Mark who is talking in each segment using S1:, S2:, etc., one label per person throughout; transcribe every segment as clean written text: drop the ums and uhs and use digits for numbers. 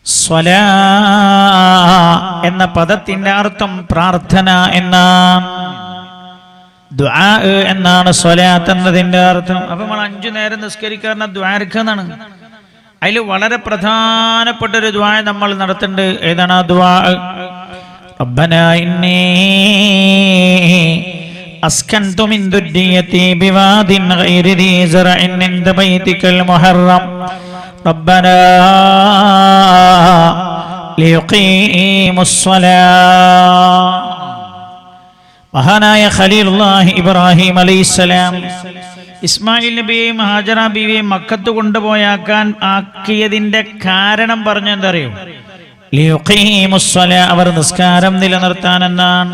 S1: സ്വലാ എന്ന പദത്തിന്റെ അർത്ഥം പ്രാർത്ഥന എന്നാണ്. ദുആ എന്നാണ് സ്വലാത്ത് എന്നതിന്റെ അർത്ഥം. അപ്പൊ നമ്മൾ 5 നേരം നിസ്കരിക്കാറുണ്ട് ദുആർക്കാന്നാണ്. അതിൽ വളരെ പ്രധാനപ്പെട്ട ഒരു ദുആ നമ്മൾ നടത്തുന്നുണ്ട്. ഏതാണ് ആ ദുആ? റബ്ബനാ ഇന്നി അസ്കൻതു മിൻ ദുർരിയതി ബിവാദിൻ ഗൈരി ദീ സറഇൻ ഇൻദ ബൈതികൽ മുഹറം റബ്ബനാ ലിയുഖീമുസ് സ്വലാ. മഹാനായ ഖലീലുല്ലാഹി ഇബ്രാഹിം അലൈഹിസ്സലാം ഇസ്മായിൽ നബിയെയും ഹാജറ ബീവിയെയും മക്കത്ത് കൊണ്ടുപോയാക്കാൻ ആക്കിയതിന്റെ കാരണം പറഞ്ഞു എന്തറിയോ? ലിയുഖീമുസ് സ്വലാ, അവർ നിസ്കാരം നിലനിർത്താനെന്നാണ്.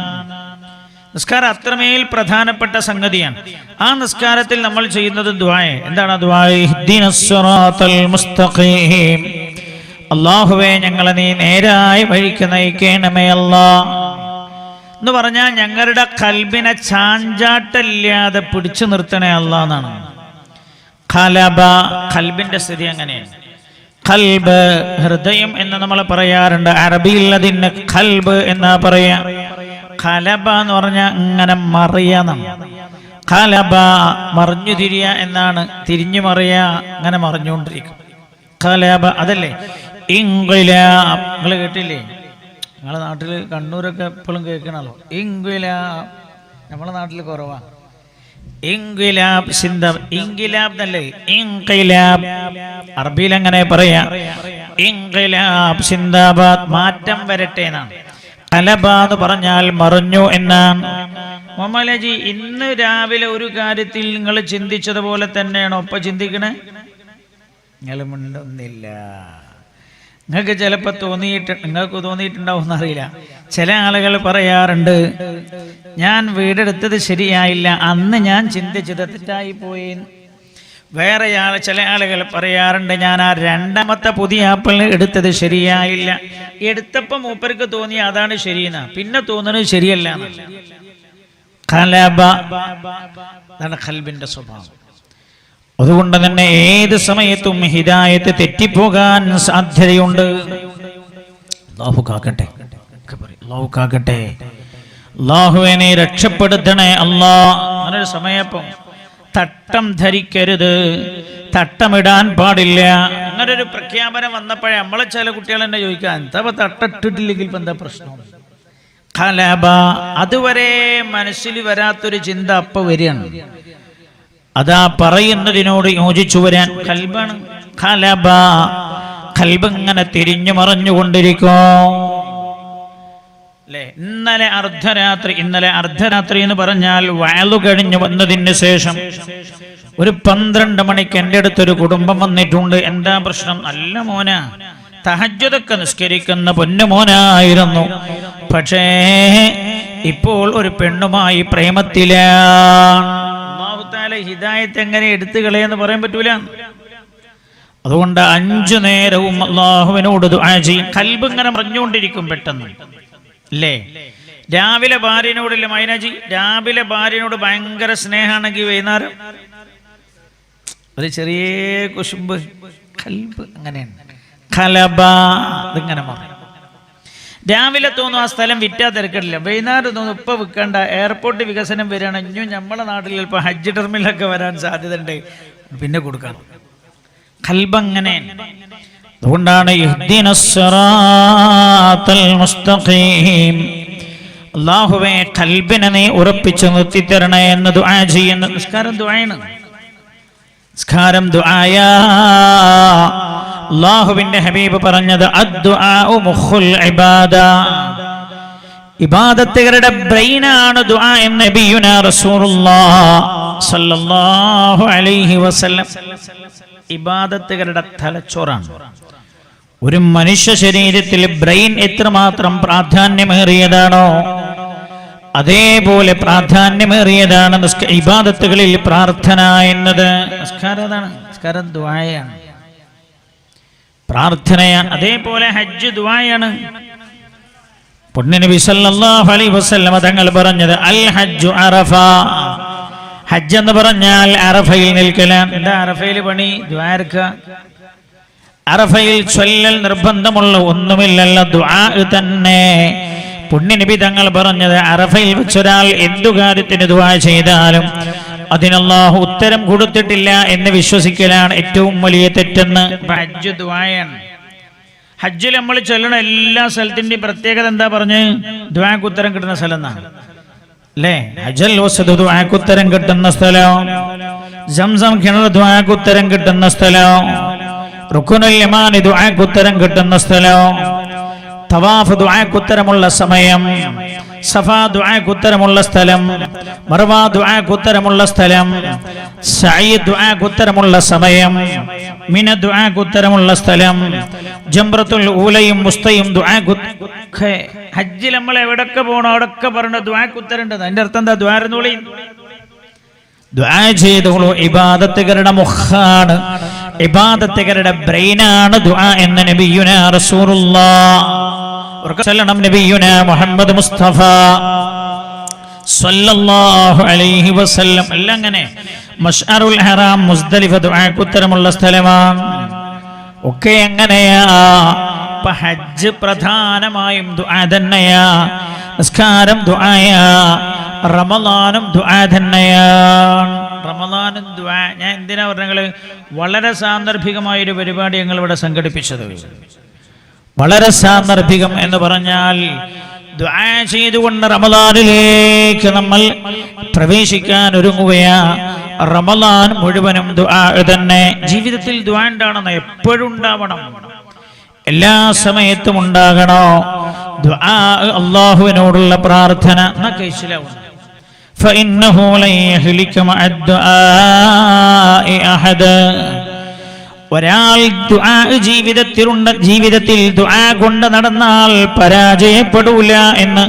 S1: നിസ്കാരം അത്രമേൽ പ്രധാനപ്പെട്ട സംഗതിയാണ്. ആ നിസ്കാരത്തിൽ നമ്മൾ ചെയ്യുന്നത് ദുആ. എന്താണ് ആ ദുആ? ഇഹ്ദിനസ് സിറാത്തൽ മുസ്തഖീം, അല്ലാഹുവേ ഞങ്ങളെ നീ നേരായ വഴിക്ക് നയിക്കണമേ അല്ലാഹ് എന്ന് പറഞ്ഞാൽ ഞങ്ങളുടെ ഖൽബിനെ ചാഞ്ചാട്ടല്ലാതെ പിടിച്ചു നിർത്തണേ അല്ലാഹ് എന്നാണ്. ഖലബ, ഖൽബിന്റെ സ്ഥിതി അങ്ങനെയാണ്. ഖൽബ് ഹൃദയം എന്ന് നമ്മൾ പറയാറുണ്ട്. അറബിയിൽ അതിന് ഖൽബ് എന്നാ പറയാ. ഖലബ എന്ന് പറഞ്ഞാൽ ഇങ്ങനെ മറിയാന്നാണ്. ഖലബ മറിഞ്ഞു തിരിയ എന്നാണ്. തിരിഞ്ഞു മറിയ, അങ്ങനെ മറിഞ്ഞുകൊണ്ടിരിക്കും. ഖലബ അതല്ലേ ഇൻഖിലാബ്. നിങ്ങൾ കേട്ടില്ലേ? നിങ്ങളുടെ നാട്ടിൽ കണ്ണൂരൊക്കെ എപ്പോഴും കേൾക്കണല്ലോ ഇൻഖിലാബ്. നമ്മളെ നാട്ടിൽ കുറവാ. ഇൻഖിലാബ് സിന്ദാബ്, ഇൻഖിലാബ് എന്നല്ലേ ഇൻഖിലാബ്. അറബിയിൽ അങ്ങനെ പറയാ. ഇൻഖിലാബ് സിന്ദാബാദ്, മാറ്റം വരട്ടെ എന്നാണ്. ഖലബ എന്ന് പറഞ്ഞാൽ മറിഞ്ഞു എന്നാണ്. മുഹമ്മദ് ഇന്ന് രാവിലെ ഒരു കാര്യത്തിൽ നിങ്ങൾ ചിന്തിച്ചതുപോലെ തന്നെയാണോ ഇപ്പൊ ചിന്തിക്കണേ? നിങ്ങൾ മിണ്ടുന്നില്ല. നിങ്ങൾക്ക് ചിലപ്പോൾ നിങ്ങൾക്ക് തോന്നിയിട്ടുണ്ടാവും എന്നറിയില്ല. ചില ആളുകൾ പറയാറുണ്ട്, ഞാൻ വീടെടുത്തത് ശരിയായില്ല, അന്ന് ഞാൻ ചിന്തിച്ചത് തെറ്റായി പോയി. വേറെ ചില ആളുകൾ പറയാറുണ്ട്, ഞാൻ ആ 2ാമത്തെ പുതിയ ആപ്പിൾ എടുത്തത് ശരിയായില്ല, എടുത്തപ്പോൾ മൂപ്പർക്ക് തോന്നി അതാണ് ശരിയെന്നാ, പിന്നെ തോന്നുന്നത് ശരിയല്ല. ഖലബ, അതാണ് ഖൽബിന്റെ സ്വഭാവം. അതുകൊണ്ട് തന്നെ ഏത് സമയത്തും ഹിദായത്ത് തെറ്റിപ്പോകാൻ സാധ്യതയുണ്ട്. അല്ലാഹു കാക്കട്ടെ, അല്ലാഹു കാക്കട്ടെ. അല്ലാഹുവിനെ രക്ഷപ്പെടുത്തണേ അല്ലാഹ്. അങ്ങനൊരു സമയപ്പം തട്ടം ധരിക്കരുത്, തട്ടമിടാൻ പാടില്ല, അങ്ങനൊരു പ്രഖ്യാപനം വന്നപ്പോഴേ നമ്മളെ ചില കുട്ടികൾ എന്നെ ചോദിക്കാൻ, എന്താ തട്ടിട്ടില്ലെങ്കിൽ ഇപ്പം എന്താ പ്രശ്നം? ഖലബ, അതുവരെ മനസ്സിൽ വരാത്തൊരു ചിന്ത അപ്പൊ വരികയാണ്. അതാ പറയുന്നതിനോട് യോജിച്ചു വരാൻ ഖൽബാണ്. ഖലബ, ഖൽബ് ഇങ്ങനെ തിരിഞ്ഞു മറിഞ്ഞുകൊണ്ടിരിക്കും. അല്ലേ? ഇന്നലെ അർദ്ധരാത്രി എന്ന് പറഞ്ഞാൽ വയലു കഴിഞ്ഞു വന്നതിന് ശേഷം ഒരു 12 മണിക്ക് എൻ്റെ അടുത്തൊരു കുടുംബം വന്നിട്ടുണ്ട്. എന്താ പ്രശ്നം? നല്ല മോനാ, തഹജ്ജുദൊക്കെ നിസ്കരിക്കുന്ന പൊന്നുമോനായിരുന്നു. പക്ഷേ ഇപ്പോൾ ഒരു പെണ്ണുമായി പ്രേമത്തിലാണ്. അല്ലാഹു തആല ഹിദായത്ത് എങ്ങനെ എടുത്തു കളയെന്ന് പറയാൻ പറ്റൂല. അതുകൊണ്ട് 5 നേരവും അല്ലാഹുവിനോട് ദുആ ചെയ്യും. ഖൽബ് ഇങ്ങനെ പറഞ്ഞുകൊണ്ടിരിക്കും പെട്ടെന്ന്. അല്ലേ? രാവിലെ ഭാര്യനോടില്ല മൈനാജി, രാവിലെ ഭാര്യനോട് ഭയങ്കര സ്നേഹമാണെങ്കിൽ വൈകുന്നേരം ഒരു ചെറിയ കുശുമ്പ്. ഖൽബ് അങ്ങനെയാണ്. ഖലബ, ഇതിങ്ങനെ മാറും. രാവിലെ തോന്നും ആ സ്ഥലം വിറ്റാ തിരക്കിടില്ല, വൈകുന്നേരം തോന്നും ഇപ്പൊ വിൽക്കേണ്ട, എയർപോർട്ട് വികസനം വരികയാണ്, ഇനിയും നമ്മളെ നാട്ടിൽ ചിലപ്പോൾ ഹജ്ജ് ടെർമിനലൊക്കെ വരാൻ സാധ്യതയുണ്ട്, പിന്നെ കൊടുക്കണം. ഖൽബ് അങ്ങനെ. അതുകൊണ്ടാണ് ഇഹ്ദിനസ് സിറാത്തൽ മുസ്തഖീം, അല്ലാഹുവേ ഖൽബിനെ നീ ഉറപ്പിച്ചു നിർത്തി തരണേ എന്ന് ദുആ ചെയ്യുന്ന നിസ്കാരം ദുആയാണ്. നിസ്കാരം ദുആയാ. അല്ലാഹുവിന്റെ ഹബീബ് പറഞ്ഞത് അദ്ദുആഉ മുഖുൽ ഇബാദ, ഇബാദത്തുകളുടെ ബ്രെയിനാണ് ദുആ എന്ന് നബിയുനാ റസൂലുള്ളാഹി സ്വല്ലല്ലാഹു അലൈഹി വസല്ലം. ഇബാദത്തുകളുടെ തലച്ചോറാണ്. ഒരു മനുഷ്യ ശരീരത്തിൽ ബ്രെയിൻ എത്രമാത്രം പ്രാധാന്യമേറിയതാണോ അതേപോലെ പ്രാധാന്യമേറിയതാണ് ഇബാദത്തുകളിൽ പ്രാർത്ഥന എന്നത്. നിസ്കാരം അതാണ്, നിസ്കാരം ദുആയാണ്, പ്രാർത്ഥനയാണ്. അതേപോലെ ഹജ്ജ് ദുആയാണ്. പുണ്യനബി സല്ലല്ലാഹു അലൈഹി വസല്ലം തങ്ങൾ പറഞ്ഞത് അൽ ഹജ്ജു അറഫ, ഹജ്ജ് എന്ന് പറഞ്ഞാൽ അറഫയിൽ നിൽക്കലാണ്. എന്താ അറഫയിൽ പണി? ദുആർക്ക. അറഫയിൽ ചൊല്ലൽ നിർബന്ധമുള്ള ഒന്നുമില്ലല്ലോ, ദുആ തന്നെ. പുണ്യനബി തങ്ങൾ പറഞ്ഞത് അറഫയിൽ വെച്ചൊരാൾ എന്തു കാര്യത്തിന് ദുആ ചെയ്താലും അതിനല്ലാഹു ഉത്തരം കൊടുത്തിട്ടില്ല എന്ന് വിശ്വസിക്കലാണ് ഏറ്റവും വലിയ തെറ്റെന്ന്. ഹജ്ജ് ദുആയാണ്. ഹജ്ജിൽ നമ്മൾ ചൊല്ലണ എല്ലാ സ്ഥലത്തിന്റെയും പ്രത്യേകത എന്താ പറഞ്ഞ്? ദുആക്ക് ഉത്തരം കിട്ടുന്ന സ്ഥലം എന്നാണ് അല്ലേ? ഹജ്ജൽ വസ്തു ദുആക്ക് ഉത്തരം കിട്ടുന്ന സ്ഥലം, സംസം കിണർ ദുആക്ക് ഉത്തരം കിട്ടുന്ന സ്ഥലം, റുക്നുൽ യമാനി ദുആക്ക് ഉത്തരം കിട്ടുന്ന സ്ഥലം, തവാഫ് ദുആക്ക് ഉത്തരമുള്ള സമയം, സഫാ ദുആക്ക് ഉത്തരമുള്ള സ്ഥലം, മർവ ദുആക്ക് ഉത്തരമുള്ള സ്ഥലം, സഈ ദുആക്ക് ഉത്തരമുള്ള സമയം, മിന ദുആക്ക് ഉത്തരമുള്ള സ്ഥലം, ജംറത്തുൽ ഊലയും മുസ്തയും ദുആക്ക്. ഹജ്ജിൽ നമ്മൾ എവിടൊക്കെ പോകണോ അവിടൊക്കെ പറഞ്ഞ ദുആക്ക് ഉത്തരമുണ്ട്. അതിന്റെ അർത്ഥം എന്താ? ദ്വാരനൂളി ദുആ ചെയ്തോളൂ. ഇബാദത്തുകാരുടെ മുഖാണ്, ഇബാദത്തുകാരുടെ ബ്രെയിനാണ് ദുആ എന്ന് നബിയുനാ റസൂലുള്ളാഹ് നബിയുനാ മുഹമ്മദ് മുസ്തഫ സല്ലല്ലാഹു അലൈഹി വസല്ലം. എല്ലാം അങ്ങനെ. മശ്അറുൽ ഹറാം, മുസ്ദലിഫ ദുആക്ക് ഉത്തരമുള്ള സ്ഥലമാണ്. ഒക്കെ എങ്ങനെയാ? ഇപ്പൊ ഹജ്ജ് പ്രധാനമായും ദുആ തന്നെയാ. നിസ്കാരം ദുആയാ, റമളാനും ദുആ തന്നെയാണ്. റമളാനും ദുആ. ഞാൻ എന്തിനാ പറഞ്ഞത്? വളരെ സാന്ദർഭികമായ ഒരു പരിപാടി ഞങ്ങൾ ഇവിടെ സംഘടിപ്പിച്ചത്. വളരെ സാന്ദർഭികം എന്ന് പറഞ്ഞാൽ ദുആ ചെയ്തുകൊണ്ട് റമളാനിലേക്ക് നമ്മൾ പ്രവേശിക്കാൻ ഒരുങ്ങുകയാ. റമളാൻ മുഴുവനും ദുആ തന്നെ. ജീവിതത്തിൽ ദുആ ഉണ്ടാവണം, എപ്പോഴും ഉണ്ടാവണം, എല്ലാ സമയത്തും ഉണ്ടാകണോ ദുആ, അല്ലാഹുവിനോടുള്ള പ്രാർത്ഥന. فإنه لن يهلك مع الدعاء أحد. ഒരാൾ ദുആ ജീവിതത്തിൽ ദുആ കൊണ്ട് നടന്നാൽ പരാജയപ്പെടൂല എന്ന്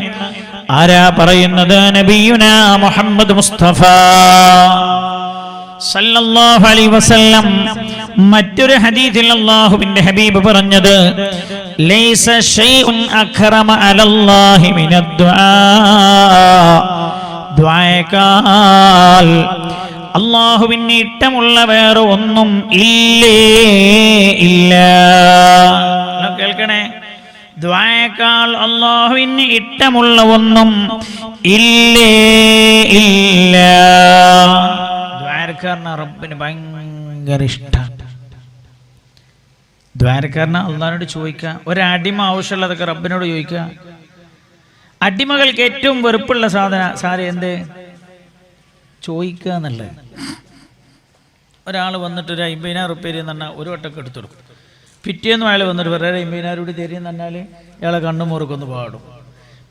S1: ആരാ പറയുന്നത്? നബിയുനാ മുഹമ്മദ് മുസ്തഫ സല്ലല്ലാഹു അലൈഹി വസല്ലം. മറ്റൊരു ഹദീസിൽ അല്ലാഹുവിന്റെ ഹബീബ് പറഞ്ഞത്, ലൈസ ശൈഉൻ അക്റമ അലല്ലാഹി മിനദ് ദുആ. ദുആയേക്കാൾ അല്ലാഹുവിന് ഇഷ്ടമുള്ള വേറെ ഒന്നും ഇല്ലേ ഇല്ല. കേൾക്കണേ, ദുആയേക്കാൾ അല്ലാഹുവിന് ഇഷ്ടമുള്ള ഒന്നും ഇല്ലേ ഇല്ല. ദ്വാരക്കാരന് റബ്ബിന് ഭയങ്കര ഇഷ്ടമാണ്. ദ്വാരക്കാരന് അള്ളാഹിനോട് ചോദിക്കുക. ഒരടിമ ആവശ്യമുള്ളതൊക്കെ റബ്ബിനോട് ചോദിക്കുക. അടിമകൾക്ക് ഏറ്റവും വെറുപ്പുള്ള സാധനം എന്ത്? ചോദിക്കുക എന്നുള്ളത്. ഒരാൾ വന്നിട്ട് ഒരു 50,000 റുപ്യ എന്ന് പറഞ്ഞാൽ ഒരു വട്ടമൊക്കെ എടുത്തു കൊടുക്കും. പിറ്റേന്നും അയാൾ വന്നിട്ട് വേറെ 50,000 കൂടി തരുമെന്ന് പറഞ്ഞാൽ ഇയാളെ കണ്ണുമുറുക്കൊന്ന് പാടും.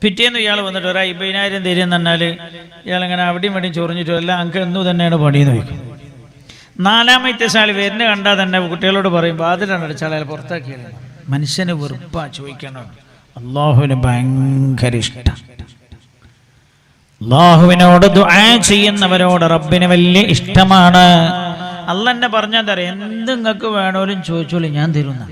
S1: പിറ്റേന്ന് ഇയാൾ വന്നിട്ട് ഒരു 50,000 തരുമെന്ന് പറഞ്ഞാൽ ഇയാളിങ്ങനെ അവിടെയും വേണ്ടിയും ചൊറിഞ്ഞിട്ടും എല്ലാം അങ്ക് എന്നു തന്നെയാണ് പണിയെന്ന് വയ്ക്കും. നാലാമത്തെ സാൽ വരുന്ന കണ്ടാൽ തന്നെ കുട്ടികളോട് പറയും, വാതിലാണ് അടിച്ചാൽ അയാൾ പുറത്താക്കിയത്. മനുഷ്യന് വെറുപ്പാ ചോദിക്കണം. അള്ളാഹുവിന് ഭയങ്കര ഇഷ്ടം. അള്ളാഹുവിനോട് ദുആ ചെയ്യുന്നവരോട് റബ്ബിന് വലിയ ഇഷ്ടമാണ്. അള്ളാഹ് എന്നെ പറഞ്ഞാൽ തരാം, എന്ത് നിങ്ങൾക്ക് വേണോലും ചോദിച്ചോളൂ, ഞാൻ തരുന്ന.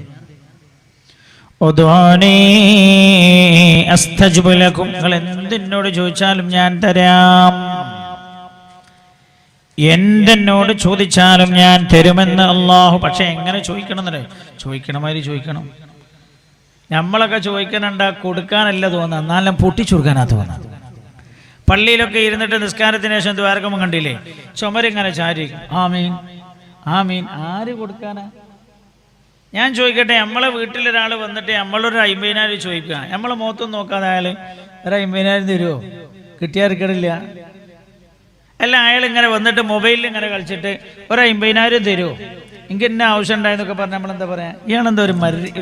S1: നിങ്ങൾ എന്തിനോട് ചോദിച്ചാലും ഞാൻ തരാം, എന്തെന്നോട് ചോദിച്ചാലും ഞാൻ തരുമെന്ന് അള്ളാഹു. പക്ഷെ എങ്ങനെ ചോദിക്കണം എന്നല്ലേ? ചോദിക്കണമാതിരി ചോദിക്കണം. നമ്മളൊക്കെ ചോദിക്കാനുണ്ട കൊടുക്കാനല്ല തോന്നുക, എന്നാലും പൊട്ടിച്ചുകൊടുക്കാനാ തോന്നുക. പള്ളിയിലൊക്കെ ഇരുന്നിട്ട് നിസ്കാരത്തിന് ശേഷം ദ്വാരകമ്പം കണ്ടില്ലേ, ചുമരിങ്ങനെ ചാരി ആമീൻ ആമീൻ. ആര് കൊടുക്കാനാ? ഞാൻ ചോദിക്കട്ടെ, നമ്മളെ വീട്ടിലൊരാൾ വന്നിട്ട് നമ്മളൊരു 50,000 ചോദിക്കുക, നമ്മളെ മുഖത്തൊന്നും നോക്കാതെ അയാൾ ഒരു 50,000 തരുമോ? കിട്ടിയാർക്കിടില്ല. അല്ല, അയാൾ ഇങ്ങനെ വന്നിട്ട് മൊബൈലിൽ ഇങ്ങനെ കളിച്ചിട്ട് ഒരു 50,000 തരുമോ? എനിക്ക് എന്നെ ആവശ്യം ഉണ്ടായെന്നൊക്കെ പറഞ്ഞാൽ നമ്മളെന്താ പറയാ? ഇയാളെന്താ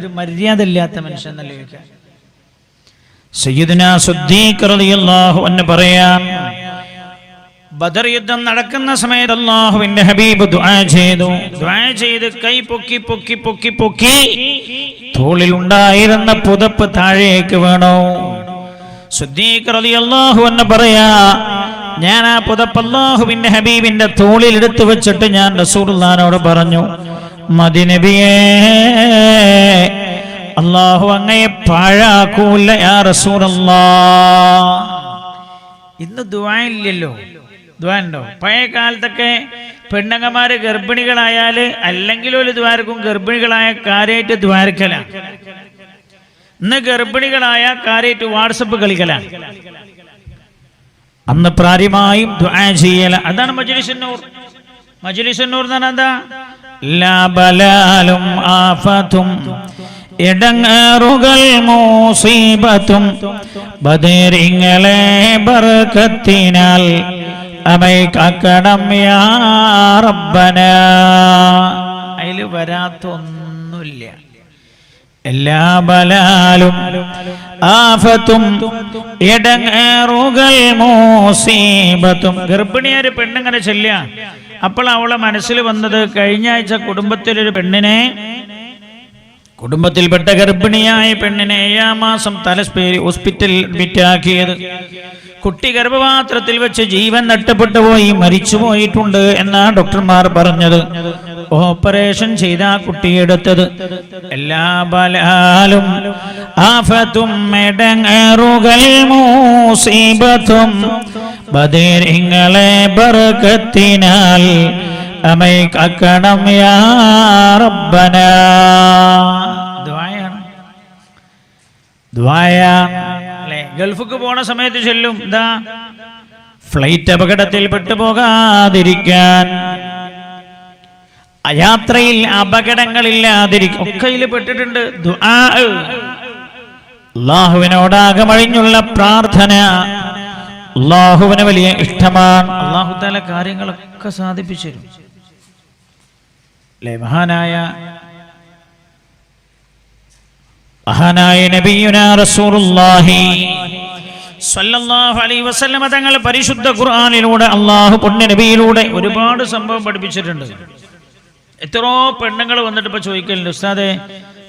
S1: ഒരു മര്യാദ ഇല്ലാത്ത മനുഷ്യൻ എന്നല്ലേ ചോദിക്കുക. സയ്യിദുനാ സിദ്ദീഖ് റളിയല്ലാഹു അൻഹു പറയാം, ബദർ യുദ്ധം നടക്കുന്ന സമയത്ത് അല്ലാഹുവിന്റെ ഹബീബ് ദുആ ചെയ്ത് കൈ പൊക്കി പൊക്കി പൊക്കി പൊക്കി തോളിൽ ഉണ്ടായിരുന്ന പുതപ്പ് താഴേക്ക് വീണു. സിദ്ദീഖ് റളിയല്ലാഹു അൻഹു പറയാ, ഞാൻ ആ പുതപ്പ് അല്ലാഹുവിന്റെ ഹബീബിന്റെ തോളിൽ എടുത്തു വെച്ചിട്ട് ഞാൻ റസൂലുള്ളാഹിനോട് പറഞ്ഞു, മദി നബിയേ, അല്ലാഹു അങ്ങയെ പാഴാക്കൂല യാ റസൂലല്ലാഹ്. ഇന്ന് ദുആ ഇല്ലല്ലോ. ദുആ ഉണ്ടോ? പഴയ കാലത്തൊക്കെ പെണ്ണുങ്ങന്മാര് ഗർഭിണികളായാൽ അല്ലെങ്കിൽ ഒരു ദ്വാരക്കും ഗർഭിണികളായ കാര്യമായിട്ട് ദ്വാരക്കലാണ്. ഇന്ന് ഗർഭിണികളായ കാര്യമായിട്ട് വാട്സപ്പ് കളിക്കലാണ്. അന്ന് പ്രാര്യമായും ദുആ ചെയ്യല. അതാണ് മജ്ലിസുന്നൂർ. മജ്ലിസുന്നൂർ എന്ന് പറഞ്ഞാൽ എന്താ? ലാ ബലാലും ആഫത്തും ഇടങ്ങേറുകൾ മുസീബത്തും ബദരിങ്ങളെ ബർക്കത്തിനാൽ അമൈക്കണം യാ റബ്ബനാ. അതിൽ വരാത്തൊന്നുമില്ല. എല്ലാ ബലാലും ആഫത്തും ഇടങ്ങേറുകൾ മുസീബത്തും. ഗർഭിണിയൊരു പെണ്ണിങ്ങനെ ചെല്ലുക. അപ്പോൾ അവളെ മനസ്സിൽ വന്നത് കഴിഞ്ഞ ആഴ്ച കുടുംബത്തിൽപ്പെട്ട ഗർഭിണിയായ പെണ്ണിനെ 7 മാസം തലശ്ശേരി ഹോസ്പിറ്റലിൽ അഡ്മിറ്റ് ആക്കിയത്. കുട്ടി ഗർഭപാത്രത്തിൽ വെച്ച് ജീവൻ നഷ്ടപ്പെട്ടു പോയി, മരിച്ചു പോയിട്ടുണ്ട് എന്നാ ഡോക്ടർമാർ പറഞ്ഞത്. ഓപ്പറേഷൻ ചെയ്ത കുട്ടിയെടുത്തത്. എല്ലാ ബലാലും ആഫത്തും ഇടങ്ങേറുകൾ മുസീബത്തും ബദരിങ്ങളെ ബർക്കത്തിനാൽ അമൈക്കണം യാ റബ്ബനാ. ദുആയാണ്. ഗൾഫിക്ക് പോണ സമയത്ത് ചൊല്ലും എന്താ? ഫ്ലൈറ്റ് അപകടത്തിൽ പെട്ടുപോകാതിരിക്കാൻ, യാത്രയിൽ അപകടങ്ങളില്ലാതിരിക്കാൻ ഒക്കെ ഇതിൽ പെട്ടിട്ടുണ്ട്. ദുആ, അല്ലാഹുവിനോടാകമഴിഞ്ഞുള്ള പ്രാർത്ഥന അല്ലാഹുവിന് വലിയ ഇഷ്ടമാണ്. അല്ലാഹു തആല കാര്യങ്ങളൊക്കെ സാധിപ്പിച്ചു തരും. മഹാനായ നബിയുനാ റസൂലുള്ളാഹി സ്വല്ലല്ലാഹു അലൈഹി വസല്ലം തങ്ങൾ പരിശുദ്ധ ഖുർആനിലൂടെ അല്ലാഹു പുണ്യ നബിയിലൂടെ ഒരുപാട് സംഭവം പഠിപ്പിച്ചിട്ടുണ്ട്. എത്രയോ പെണ്ണുങ്ങൾ വന്നിട്ട് ഇപ്പൊ ചോദിക്കലുണ്ട്, ഉസ്താദേ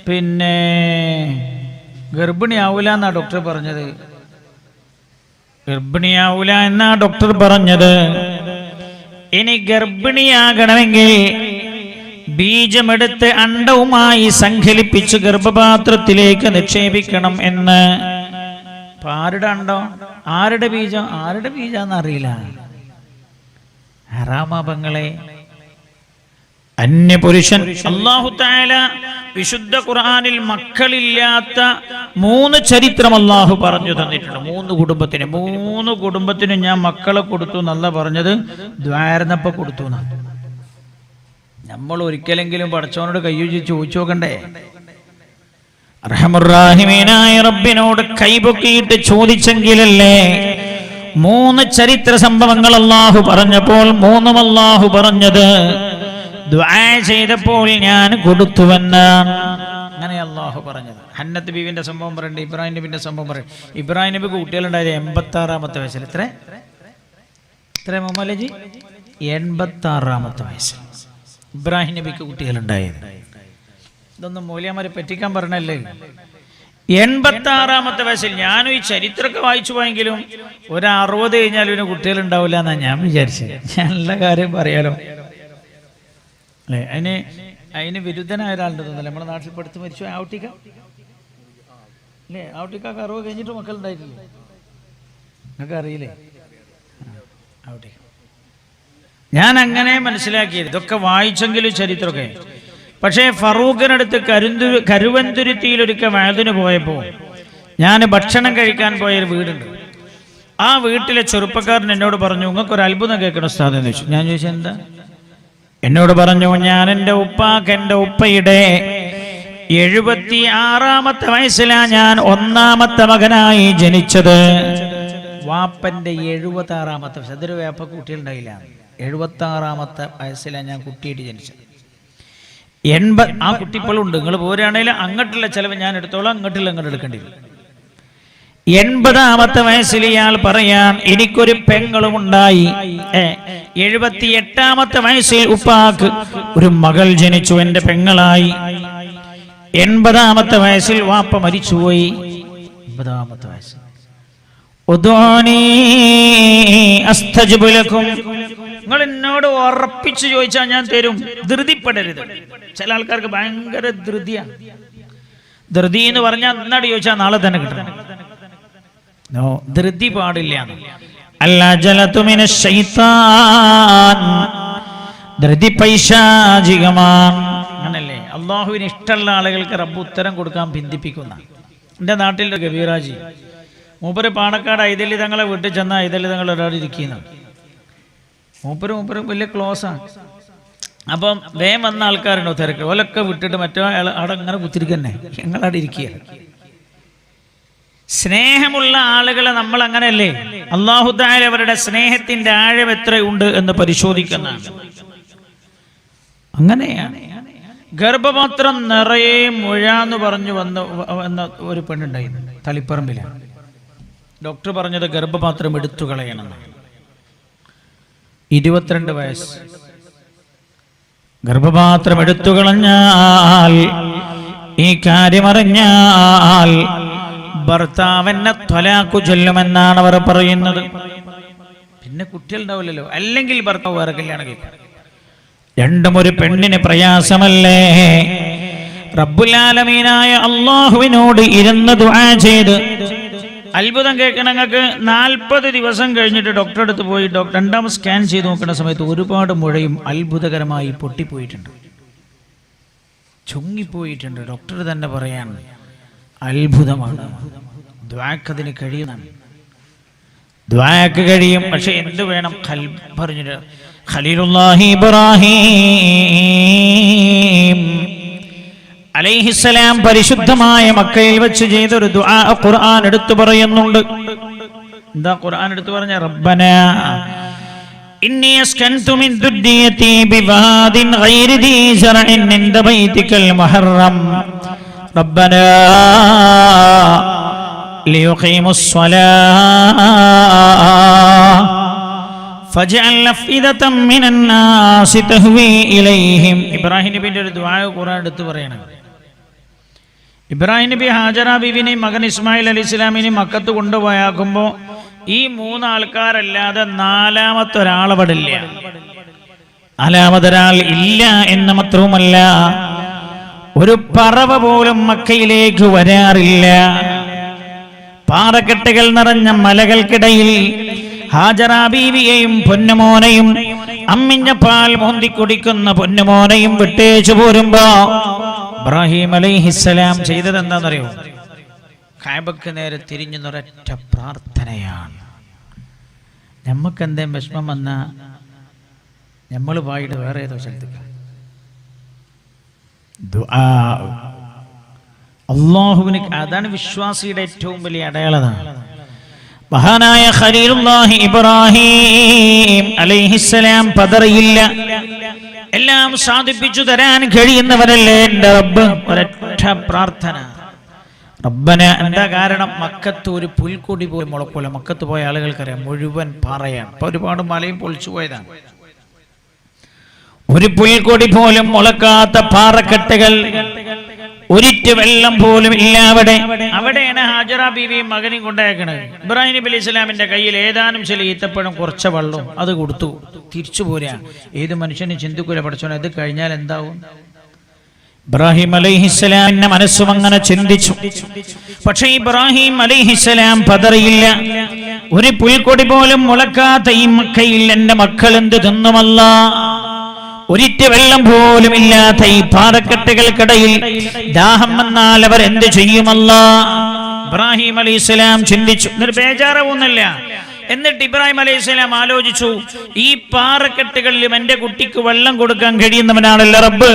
S1: പിന്നെ ഗർഭിണിയാവൂല എന്നാ ഡോക്ടർ പറഞ്ഞത്. ഗർഭിണിയാവൂല എന്നാ ഡോക്ടർ പറഞ്ഞത്. ഇനി ഗർഭിണിയാകണമെങ്കിൽ ബീജമെടുത്ത് അണ്ടവുമായി സങ്കലിപ്പിച്ച് ഗർഭപാത്രത്തിലേക്ക് നിക്ഷേപിക്കണം എന്ന്. ആരുടെ അണ്ടോ, ആരുടെ ബീജം, ആരുടെ ബീജാന്ന് അറിയില്ല. ഹറാമങ്ങളെ അന്യപുരുഷൻ. അല്ലാഹു തആല വിശുദ്ധ ഖുർആനിൽ മക്കളില്ലാത്ത 3 ചരിത്രം അല്ലാഹു പറഞ്ഞു തന്നിട്ടുണ്ട്. 3 കുടുംബത്തിന് ഞാൻ മക്കളെ കൊടുത്തു എന്നല്ല പറഞ്ഞത്, ദ്വാരന്നപ്പോ കൊടുത്തു എന്നാണ്. നമ്മൾ ഒരിക്കലെങ്കിലും പടച്ചവനോട് കയ്യുചി ചോദിച്ചു നോക്കണ്ടേ? റഹ്മുർ-റഹീമീനായ റബ്ബിനോട് കൈപൊക്കിയിട്ട് ചോദിച്ചെങ്കിലല്ലേ. 3 ചരിത്ര സംഭവങ്ങൾ അല്ലാഹു പറഞ്ഞപ്പോൾ 3ഉം അല്ലാഹു പറഞ്ഞത് ദുആ ചെയ്തപ്പോൾ ഞാൻ കൊടുത്തുവെന്നാണ്. അങ്ങനെ അല്ലാഹു പറഞ്ഞത്. ഹന്നത്ത് ബീവിന്റെ സംഭവം പറയണ്ട, ഇബ്രാഹിം നബിന്റെ സംഭവം പറയും. ഇബ്രാഹിം നബിക്ക് കുട്ടികളുണ്ടായത് 86-ാമത്തെ വയസ്സിൽ. എത്ര മൊമലജി? 86-ാമത്തെ വയസ്സിൽ ഇബ്രാഹിം നബിക്ക് കുട്ടികളുണ്ടായത്. ഇതൊന്നും മൗലിയമാരെ പറ്റിക്കാൻ പറഞ്ഞല്ലേ. 86-ാമത്തെ വയസ്സിൽ. ഞാനും ഈ ചരിത്രമൊക്കെ വായിച്ചു പോയെങ്കിലും 60 കഴിഞ്ഞാലും ഇവന് കുട്ടികളുണ്ടാവില്ല എന്നാ ഞാൻ വിചാരിച്ചത്. നല്ല കാര്യം പറയാലോ അല്ലേ. അതിന് വിരുദ്ധനായ ഒരാളുണ്ട് തോന്നല്ലേ നമ്മുടെ നാട്ടിൽ പഠിത്ത് മരിച്ചു. ആവട്ടിക്ക അല്ലേ? ആവട്ടിക്കാക്ക് 60 കഴിഞ്ഞിട്ട് മക്കളുണ്ടായിട്ടില്ലേ? നിങ്ങൾക്ക് അറിയില്ലേ? ആവട്ടിക്ക. ഞാൻ അങ്ങനെ മനസ്സിലാക്കിയത്. ഇതൊക്കെ വായിച്ചെങ്കിലും ചരിത്രമൊക്കെ. പക്ഷേ ഫറൂഖിനടുത്ത് കരുവന്തുരുത്തിയിൽ ഒരിക്കൽ വയതിന് പോയപ്പോൾ ഞാൻ ഭക്ഷണം കഴിക്കാൻ പോയൊരു വീടുണ്ട്. ആ വീട്ടിലെ ചെറുപ്പക്കാരൻ എന്നോട് പറഞ്ഞു, നിങ്ങൾക്കൊരു അത്ഭുതം കേൾക്കണം ഉസ്താദ് എന്ന് ചോദിച്ചു. ഞാൻ ചോദിച്ചു എന്താ? എന്നോട് പറഞ്ഞു, ഞാൻ എൻ്റെ ഉപ്പയുടെ 76-ാമത്തെ വയസ്സിലാണ് ഞാൻ 1-ാമത്തെ മകനായി ജനിച്ചത്. വാപ്പന്റെ 76-ാമത്തെ വയസ്സ്. അതൊരു വേപ്പ കുട്ടികളുണ്ടായില്ല. 76-ാമത്തെ വയസ്സിലാണ് ഞാൻ കുട്ടിയായിട്ട് ജനിച്ചത്. 80 ആ കുട്ടി ഇപ്പോഴും ഉണ്ട്. നിങ്ങൾ പോരാണെങ്കിൽ അങ്ങോട്ടുള്ള ചെലവ് ഞാൻ എടുത്തോളാം, അങ്ങോട്ടുള്ള അങ്ങോട്ട് എടുക്കേണ്ടി വരും. 80-ാമത്തെ വയസ്സിൽ ഇയാൾ പറയാൻ എനിക്കൊരു പെങ്ങളും ഉണ്ടായി. 78-ാമത്തെ വയസ്സിൽ ഉപ്പാക്ക് ഒരു മകൾ ജനിച്ചു, എന്റെ പെങ്ങളായി. 80-ാമത്തെ വയസ്സിൽ വാപ്പ മരിച്ചുപോയി. 80-ാമത്തെ വയസ്സിൽ നിങ്ങൾ എന്നോട് ഉറപ്പിച്ചു ചോദിച്ചാൽ ഞാൻ തരും. ധൃതിപ്പെടരുത്. ചില ആൾക്കാർക്ക് ഭയങ്കര ധൃതിയാണ്. ധൃതി എന്ന് പറഞ്ഞാൽ എന്നാട് ചോദിച്ചാൽ നാളെ തന്നെ കിട്ടണം. ധൃതി പാടില്ല. അൽഅജലതു മിനശ് ശൈത്താൻ, ധൃതി പൈശാചികമാണ്. അങ്ങനല്ലേ അള്ളാഹുവിന് ഇഷ്ടമുള്ള ആളുകൾക്ക് റബ്ബ് ഉത്തരം കൊടുക്കാൻ ഭിന്ദിപ്പിക്കുന്ന. എൻ്റെ നാട്ടിലെ ഗബീറാജി മൂപ്പര് പാണക്കാട് ഐതലി തങ്ങളെ വീട്ടിൽ ചെന്ന ഐതലി തങ്ങൾ ഒരാൾ ഇരിക്കുന്നു. മൂപ്പര് വലിയ ക്ലോസാണ്. അപ്പം വേം വന്ന ആൾക്കാരുണ്ടോ തിരക്ക്, ഓലൊക്കെ വിട്ടിട്ട് മറ്റോ അവിടെ ഇങ്ങനെ കുത്തിരിക്കന്നെ, ഞങ്ങളവിടെ ഇരിക്കുക. സ്നേഹമുള്ള ആളുകളെ നമ്മൾ അങ്ങനെയല്ലേ, അല്ലാഹു തആല അവരുടെ സ്നേഹത്തിന്റെ ആഴം എത്രയുണ്ട് എന്ന് പരിശോധിക്കുന്നതാണ്. അങ്ങനെയാണ്. ഗർഭപാത്രം നിറയെ മുഴ എന്ന് പറഞ്ഞു വന്ന ഒരു പെണ്ണുണ്ടായിരുന്നു തളിപ്പറമ്പിലാണ്. ഡോക്ടർ പറഞ്ഞത് ഗർഭപാത്രം എടുത്തു കളയണമെന്ന്. 22 വയസ്സ്. ഗർഭപാത്രം എടുത്തു കളഞ്ഞാൽ, ഈ കാര്യമറിഞ്ഞാൽ ഭർത്താവെന്നെ ത്വലാഖു ചൊല്ലുമെന്നാണ് അവർ പറയുന്നത്. പിന്നെ കുട്ടികളുണ്ടാവില്ലല്ലോ, അല്ലെങ്കിൽ ഭർത്താവ് വേറെ കല്യാണം കഴിക്കും. രണ്ടും ഒരു പെണ്ണിന് പ്രയാസമല്ലേ? റബ്ബുൽ ആലമീനായ അല്ലാഹുവിനോട് ഇരുന്ന് ദുആ ചെയ്ത് അത്ഭുതം കേൾക്കണം. നിങ്ങൾക്ക് 40 ദിവസം കഴിഞ്ഞിട്ട് ഡോക്ടറെ അടുത്ത് പോയി രണ്ടാമത് സ്കാൻ ചെയ്ത് നോക്കുന്ന സമയത്ത് ഒരുപാട് മുഴയും അത്ഭുതകരമായി പൊട്ടിപ്പോയിട്ടുണ്ട്, ചുങ്ങിപ്പോയിട്ടുണ്ട്. ഡോക്ടർ തന്നെ പറയാൻ അത്ഭുതമാണ്. ദ്വാക്കതിന് കഴിയുന്ന ദ്വാക്ക് കഴിയും. പക്ഷെ എന്ത് വേണം? പറഞ്ഞിട്ട് ഖലീലുല്ലാഹി ഇബ്രാഹിം അലൈഹിസ്സലാം പരിശുദ്ധമായ മക്കയിൽ വെച്ച് ചെയ്തൊരു ദുആ ഖുർആൻ എടുത്തു പറയുന്നുണ്ട്. എന്താ ഖുർആൻ എടുത്തു പറഞ്ഞ? റബ്ബനാ ഇന്നി അസ്കൻതു മിൻ ദുർരിയതി ബിവാദിൻ ഗൈരി ദീ സറഇൻ ഇൻദ ബൈതികൽ മുഹറം റബ്ബനാ ലിയുഖീമുസ് സ്വലാഹ ഫജഅൽ അഫ്ഇദതം മിനൻ നാസി തഹ്വി ഇലൈഹിം. ഇബ്രാഹിം നബിയുടെ ഒരു ദുആ ഖുർആൻ എടുത്തു പറയണം. ഇബ്രാഹിം നബി ഹാജറ ബീവിനെയും മകൻ ഇസ്മായിൽ അലൈഹിസ്സലാമിനെയും മക്കത്ത് കൊണ്ടുപോയാക്കുമ്പോൾ ഈ 3 ആൾക്കാരല്ലാതെ നാലാമത്തെ ഒരാൾ അവിടെ ഇല്ല. നാലാമതൊരാൾ ഇല്ല എന്ന് മാത്രവുമല്ല, ഒരു പറവ പോലും മക്കയിലേക്ക് വരാറില്ല. പാറക്കെട്ടുകൾ നിറഞ്ഞ മലകൾക്കിടയിൽ ഹാജറ ബീവിയെയും പൊന്നുമോനെയും അമ്മിഞ്ഞ പാൽ മോന്തി കുടിക്കുന്ന പൊന്നുമോനെയും വിട്ടേച്ചു പോരുമ്പോ ഇബ്രാഹിം അലൈഹിസ്സലാം ചെയ്തത് എന്താണെന്നറിയോ? കഅബക്ക് നേരെ തിരിഞ്ഞൊരൊറ്റ പ്രാർത്ഥനയാണ്. നമുക്ക് എന്തേലും വിഷമം വന്നാ നമ്മൾ പോയിട്ട് വേറെ ഏതോ സ്ഥലത്തേക്ക് ദുആ. അല്ലാഹുവിനെ, അതാണ് വിശ്വാസിയുടെ ഏറ്റവും വലിയ അടയാളത. മഹാനായ ഖലീലുല്ലാഹി ഇബ്രാഹിം അലൈഹിസ്സലാം പതറിയില്ല. എല്ലാം സാധിപ്പിച്ചു തരാൻ കഴിയുന്നവനല്ലേ എൻ്റെ റബ്ബ്. ഒരൊറ്റ പ്രാർത്ഥന. റബ്ബന. എന്താ കാരണം? മക്കത്ത് ഒരു പുൽക്കൊടി പോലും മുളക്കൂല. മക്കത്ത് പോയ ആളുകൾക്കറിയാം, മുഴുവൻ പാറയാണ്. ഇപ്പൊ ഒരുപാട് മലയും പൊളിച്ചു പോയതാണ്. ഒരു പുൽക്കൊടി പോലും മുളക്കാത്ത പാറക്കെട്ടുകൾ, ഒരിറ്റ് വെള്ളം പോലും ഇല്ല അവിടെ. അവിടെയാണ് ഹാജറ ബീവിയും മകനെയും കൊണ്ടയക്കണത്. ഇബ്രാഹിം നബി അലൈഹി സ്വലാമിന്റെ കയ്യിൽ ഏതാനും ചില ഈത്തപ്പഴം, കുറച്ച വെള്ളവും അത് കൊടുത്തു. തിരിച്ചു പോരാ. ഏത് മനുഷ്യനും ചിന്തിക്കൂല പഠിച്ചോനെ ഇത് കഴിഞ്ഞാൽ എന്താവും. ഇബ്രാഹിം അലൈഹിസ്സലാമിന്റെ മനസ്സും അങ്ങനെ ചിന്തിച്ചു. പക്ഷെ ഇബ്രാഹിം അലൈഹിസ്സലാം പതറിയില്ല. ഒരു പുൽക്കൊടി പോലും മുളക്കാത്ത ഈ മക്കയിൽ എന്റെ മക്കൾ എന്ത് തിന്നുമല്ല, ഒരിറ്റ് വെള്ളം പോലും ഇല്ലാത്ത ഈ പാറക്കെട്ടുകൾക്കിടയിൽ ദാഹം വന്നാൽ അവർ എന്ത് ചെയ്യുമല്ല? ഇബ്രാഹിം അലൈഹിസ്സലാം ചിന്തിച്ചു. എന്നിട്ട് ബേജാറാവുന്നില്ല. എന്നിട്ട് ഇബ്രാഹിം അലൈഹിസ്സലാം ആലോചിച്ചു, ഈ പാറക്കെട്ടുകളിലും എന്റെ കുട്ടിക്ക് വെള്ളം കൊടുക്കാൻ കഴിയുന്നവനാണല്ലോ റബ്ബ്.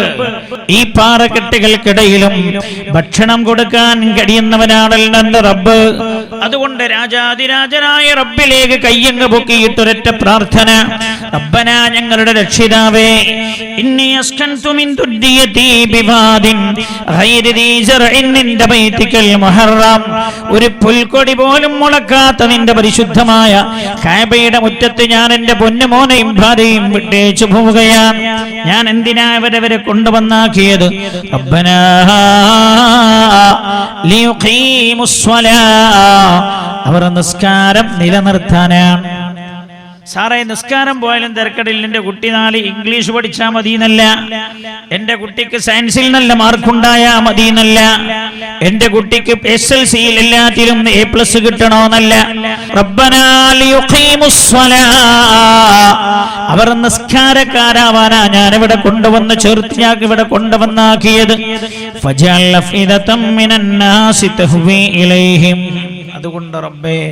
S1: ഈ പാറക്കെട്ടുകൾക്കിടയിലും ഭക്ഷണം കൊടുക്കാൻ കഴിയുന്നവനാണല്ലോ എന്റെ റബ്ബ്. അതുകൊണ്ട് രാജാതിരാജനായ റബ്ബിലേക്ക് കയ്യങ്ങ് പൊക്കിയിട്ടൊരൊറ്റ പ്രാർത്ഥന. റബ്ബന, ഞങ്ങളുടെ രക്ഷിതാവേ, ഇന്നി അസ്കൻതു മിൻ ദുർരിയതി ബിവാദിൻ ഗൈരി ദീ സറഇൻ ഇൻദ ബൈതികൽ മുഹറം. ഒരു പുൽക്കൊടി പോലും മുളക്കാത്ത നിന്റെ പരിശുദ്ധമായ കഅബയുടെ മുറ്റത്ത് ഞാൻ എന്റെ പൊന്നുമോനെയും ഭാര്യയും വിട്ടേച്ചു പോവുകയാണ്. ഞാൻ എന്തിനാ അവരവരെ കൊണ്ടുവന്നാക്കിയത്? റബ്ബനാ ലിയുഖീമുസ് സ്വലാ. അവർ നിസ്കാരം നിലനിർത്താനാണ്. സാറേ നിസ്കാരം പോയാലും തിരക്കടില്ല, എൻ്റെ കുട്ടി 4 ഇംഗ്ലീഷ് പഠിച്ചാൽ മതി എന്നല്ല, എൻ്റെ കുട്ടിക്ക് സയൻസിൽ നല്ല മാർക്കുണ്ടായാൽ മതി എന്നല്ല, എൻ്റെ കുട്ടിക്ക് SLCയിൽ എല്ലാത്തിലും A+ കിട്ടണമെന്നല്ല. റബ്ബനാ ലിയുഖീമുസ്സലാ, അവർ നിസ്കാരക്കാരാവാനാ ഞാൻ ഇവിടെ കൊണ്ടുവന്ന് ചേർത്തിയാക്കി ഇവിടെ കൊണ്ടുവന്നാക്കിയത്. ഫജഅൽ അഫ്ഇദതം മിനന്നാസി തഹ്വി ഇലൈഹിം. അതുകൊണ്ട് റബ്ബേ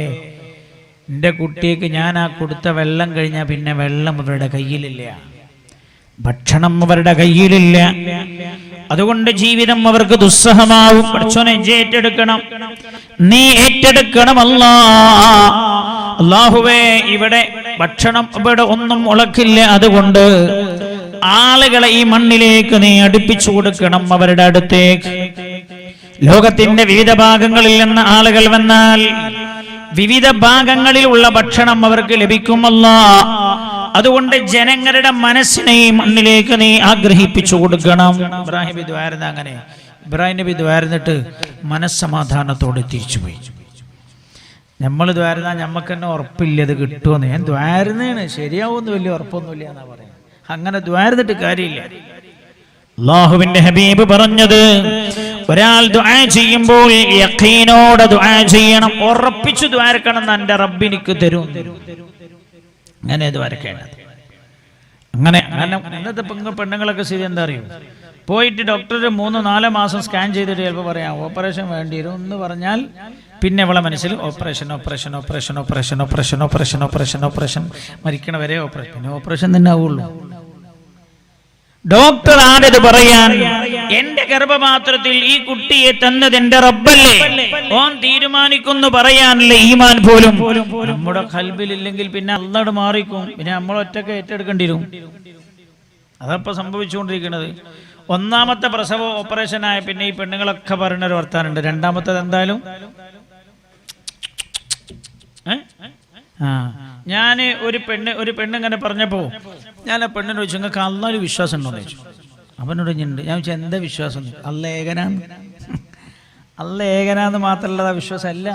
S1: എൻ്റെ കുട്ടിക്ക് ഞാൻ ആ കൊടുത്ത വെള്ളം കഴിഞ്ഞാൽ പിന്നെ വെള്ളം അവരുടെ കയ്യിലില്ല, ഭക്ഷണം അവരുടെ കയ്യിലില്ല. അതുകൊണ്ട് ജീവിതം അവർക്ക് ദുസ്സഹമാവും. പഠിച്ചോനെ ഏറ്റെടുക്കണം, നീ ഏറ്റെടുക്കണം അല്ലാഹുവേ. ഇവിടെ ഭക്ഷണം ഇവിടെ ഒന്നും മുളക്കില്ല, അതുകൊണ്ട് ആളുകളെ ഈ മണ്ണിലേക്ക് നീ അടുപ്പിച്ചു കൊടുക്കണം. അവരുടെ അടുത്തേക്ക് ലോകത്തിന്റെ വിവിധ ഭാഗങ്ങളിൽ നിന്ന് ആളുകൾ വന്നാൽ വിവിധ ഭാഗങ്ങളിലുള്ള ഭക്ഷണം അവർക്ക് ലഭിക്കുമല്ലോ. അതുകൊണ്ട് ജനങ്ങളുടെ മനസ്സിനെ ഈ മണ്ണിലേക്ക് നീ ആഗ്രഹിപ്പിച്ചു കൊടുക്കണം. ഇബ്രാഹിം നബി ദ്വാരുന്ന അങ്ങനെ, ഇബ്രാഹിം നബി ദ്വാരുന്നിട്ട് മനസ്സമാധാനത്തോടെ തിരിച്ചുപോയി. നമ്മൾ ദ്വാരുന്ന നമുക്ക് തന്നെ ഉറപ്പില്ല ഇത് കിട്ടുമെന്ന്. ഞാൻ ദ്വാരുന്നതാണ്, ശരിയാവുമെന്ന് വലിയ ഉറപ്പൊന്നുമില്ല എന്നാ പറയാം. അങ്ങനെ ദ്വാരുന്നിട്ട് കാര്യമില്ല. അല്ലാഹുവിന്റെ ഹബീബ് പറഞ്ഞത്, ഒരാൾ ദുആ ചെയ്യുമ്പോൾ യഖീനോടെ ദുആ ചെയ്യണം, ഉറപ്പിച്ചു ദ്വാരക്കണം, എൻ്റെ റബ്ബ് എനിക്ക് തരും. അങ്ങനെ ദ്വാരക്കേണ്ടത്. അങ്ങനെ ഇന്നത്തെ പെണ്ണുങ്ങളൊക്കെ സ്ഥിതി എന്താ അറിയും, പോയിട്ട് ഡോക്ടർ 3-4 മാസം സ്കാൻ ചെയ്തിട്ട് ചിലപ്പോൾ പറയാം ഓപ്പറേഷൻ വേണ്ടി വരും എന്ന് പറഞ്ഞാൽ പിന്നെ അവളെ മനസ്സിൽ operation operation operation operation operation operation operation operation മരിക്കണ വരെ ഓപ്പറേഷൻ, പിന്നെ ഓപ്പറേഷൻ തന്നെ ആവുള്ളൂ. ഡോക്ടർ ആരത് പറയാൻ? എന്റെ ഗർഭപാത്രത്തിൽ ഈ കുട്ടിയെ തന്നത് എന്റെ റബ്ബല്ലേ, ഓൻ തീരുമാനിക്കുന്നു പറയാനല്ലേ ഈമാൻ പോലും നമ്മുടെ ഖൽബിലില്ലെങ്കിൽ പിന്നെ അള്ളാഹ് മാറിക്കും, പിന്നെ നമ്മൾ ഒറ്റക്ക് ഏറ്റെടുക്കേണ്ടി വരും. അതപ്പോ സംഭവിച്ചുകൊണ്ടിരിക്കുന്നത്. 1ാമത്തെ പ്രസവം ഓപ്പറേഷൻ ആയ പിന്നെ ഈ പെണ്ണുങ്ങളൊക്കെ പറയുന്നൊരു വർത്താനുണ്ട്, 2ാമത്തേത് എന്തായാലും ഞാൻ ഒരു പെണ്ണിങ്ങനെ പറഞ്ഞപ്പോ ഞാൻ ആ പെണ്ണിനോട് ചോദിച്ചു, നിങ്ങൾക്ക് അള്ളാഹ് വിശ്വാസം ഉണ്ടോ എന്ന് ചോദിച്ചു. അവനോട് ഉണ്ട്. ഞാൻ ചോദിച്ചു എന്താ വിശ്വാസം? അള്ള ഏകനാന്ന് മാത്രമുള്ളതാ വിശ്വാസം അല്ല,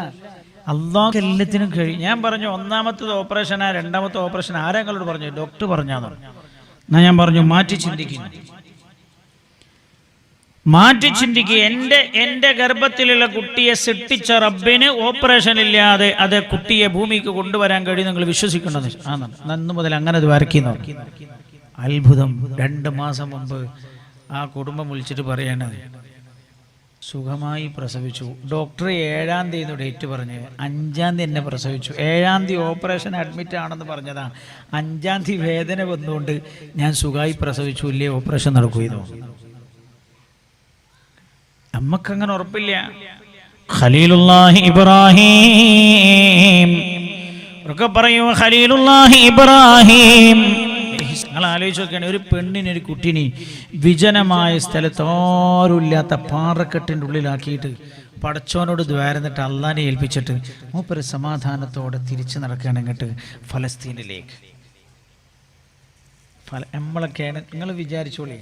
S1: അള്ളാഹ് എല്ലാത്തിനും കഴിയും. ഞാൻ പറഞ്ഞു 1ാമത്തത് ഓപ്പറേഷനാ, 2ാമത്തെ ഓപ്പറേഷൻ ആരാ നിങ്ങളോട് പറഞ്ഞു? ഡോക്ടർ പറഞ്ഞാന്ന് പറഞ്ഞു. എന്നാ ഞാൻ പറഞ്ഞു മാറ്റി ചിന്തിക്കുന്നു, മാറ്റി ചിന്തിക്കുക. എന്റെ ഗർഭത്തിലുള്ള കുട്ടിയെ സൃഷ്ടിച്ച റബ്ബിന് ഓപ്പറേഷൻ ഇല്ലാതെ അത് കുട്ടിയെ ഭൂമിക്ക് കൊണ്ടുവരാൻ കഴിയും നിങ്ങൾ വിശ്വസിക്കേണ്ടത്. അന്ന് മുതൽ അങ്ങനെ അത് വരയ്ക്കുന്നു. അത്ഭുതം. 2 മാസം മുമ്പ് ആ കുടുംബം വിളിച്ചിട്ട് പറയാണ് സുഖമായി പ്രസവിച്ചു. ഡോക്ടർ 7-ാം തീയതി ഡേറ്റ് പറഞ്ഞ് 5-ാം തീയതി എന്നെ പ്രസവിച്ചു. 7-ാം തീയതി ഓപ്പറേഷൻ അഡ്മിറ്റ് ആണെന്ന് പറഞ്ഞതാ. 5-ാം തീയതി വേദന വന്നുകൊണ്ട് ഞാൻ സുഖമായി പ്രസവിച്ചു, ഇല്ലേ ഓപ്പറേഷൻ നടക്കുകയെന്നോ. നമ്മക്കങ്ങനെ ഉറപ്പില്ല. ഖലീലുല്ലാഹി ഇബ്രാഹിം, ഒക്കെ പറയൂ ഖലീലുല്ലാഹി ഇബ്രാഹിം. നിങ്ങൾ ആലോചിച്ച് നോക്കുകയാണ്, ഒരു പെണ്ണിന് ഒരു കുട്ടിനെ വിജനമായ സ്ഥലത്ത് ആരുമില്ലാത്ത പാറക്കെട്ടിൻ്റെ ഉള്ളിലാക്കിയിട്ട് പടച്ചോനോട് ദ്വാരന്നിട്ട് അള്ളാനെ ഏൽപ്പിച്ചിട്ട് മൂപ്പര് സമാധാനത്തോടെ തിരിച്ചു നടക്കുകയാണ് ഇങ്ങോട്ട് ഫലസ്തീനിലേക്ക്. നമ്മളൊക്കെയാണ്, നിങ്ങൾ വിചാരിച്ചോളേ,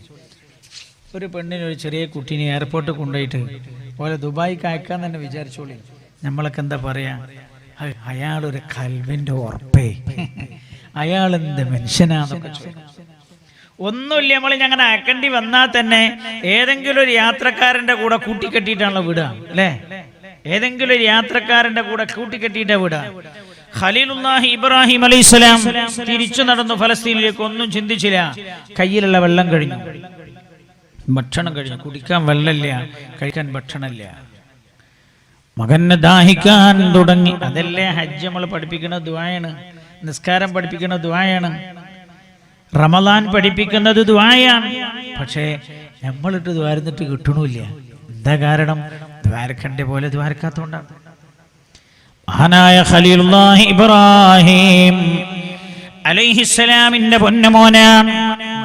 S1: ഒരു പെണ്ണിന് ഒരു ചെറിയ കുട്ടീനെ എയർപോർട്ടിൽ കൊണ്ടുപോയിട്ട് പോലെ ദുബായിക്ക് അയക്കാൻ തന്നെ വിചാരിച്ചോളി. നമ്മളൊക്കെ എന്താ പറയാ, അയാളൊരു കൽവിൻ്റെ ഉറപ്പേ, അയാളെന്ത് മനുഷ്യനാന്നൊക്കെ ചോദിക്കും. ഒന്നുമില്ല, നമ്മൾ ഞങ്ങനെ അയക്കേണ്ടി വന്നാൽ തന്നെ ഏതെങ്കിലും ഒരു യാത്രക്കാരൻ്റെ കൂടെ കൂട്ടിക്കെട്ടിയിട്ടാണല്ലോ വിടുക, അല്ലേ? ഏതെങ്കിലും ഒരു യാത്രക്കാരൻ്റെ കൂടെ കൂട്ടിക്കെട്ടിയിട്ടാ വിടുക. ഖലീലുല്ലാഹി ഇബ്രാഹിം അലൈഹിസ്സലാം തിരിച്ചു നടന്നു ഫലസ്തീനിലേക്ക്, ഒന്നും ചിന്തിച്ചില്ല. കയ്യിലുള്ള വെള്ളം കഴിഞ്ഞു, ഭക്ഷണം കഴിഞ്ഞു, കുടിക്കാൻ വെള്ളമില്ല, കഴിക്കാൻ ഭക്ഷണമില്ല. മകനെ ദാഹിക്കാൻ തുടങ്ങി. അതല്ലേ ഹജ്ജ് നമ്മൾ പഠിപ്പിക്കുന്ന ദുആയാണ്, നിസ്കാരം പഠിപ്പിക്കുന്ന ദുആയാണ്, റമളാൻ പഠിപ്പിക്കുന്നത് ദുആയാണ്. പക്ഷേ നമ്മളിട്ട് ദ്വാരന്നിട്ട് കിട്ടണില്ല. എന്താ കാരണം? ദ്വാരക്കണ്ട പോലെ ദ്വാരക്കാത്തോണ്ടാണ്. മഹാനായ ഖലീലുല്ലാഹി ഇബ്രാഹിം അലൈഹിസ്സലാമിന്റെ പൊന്നുമോനാണ്.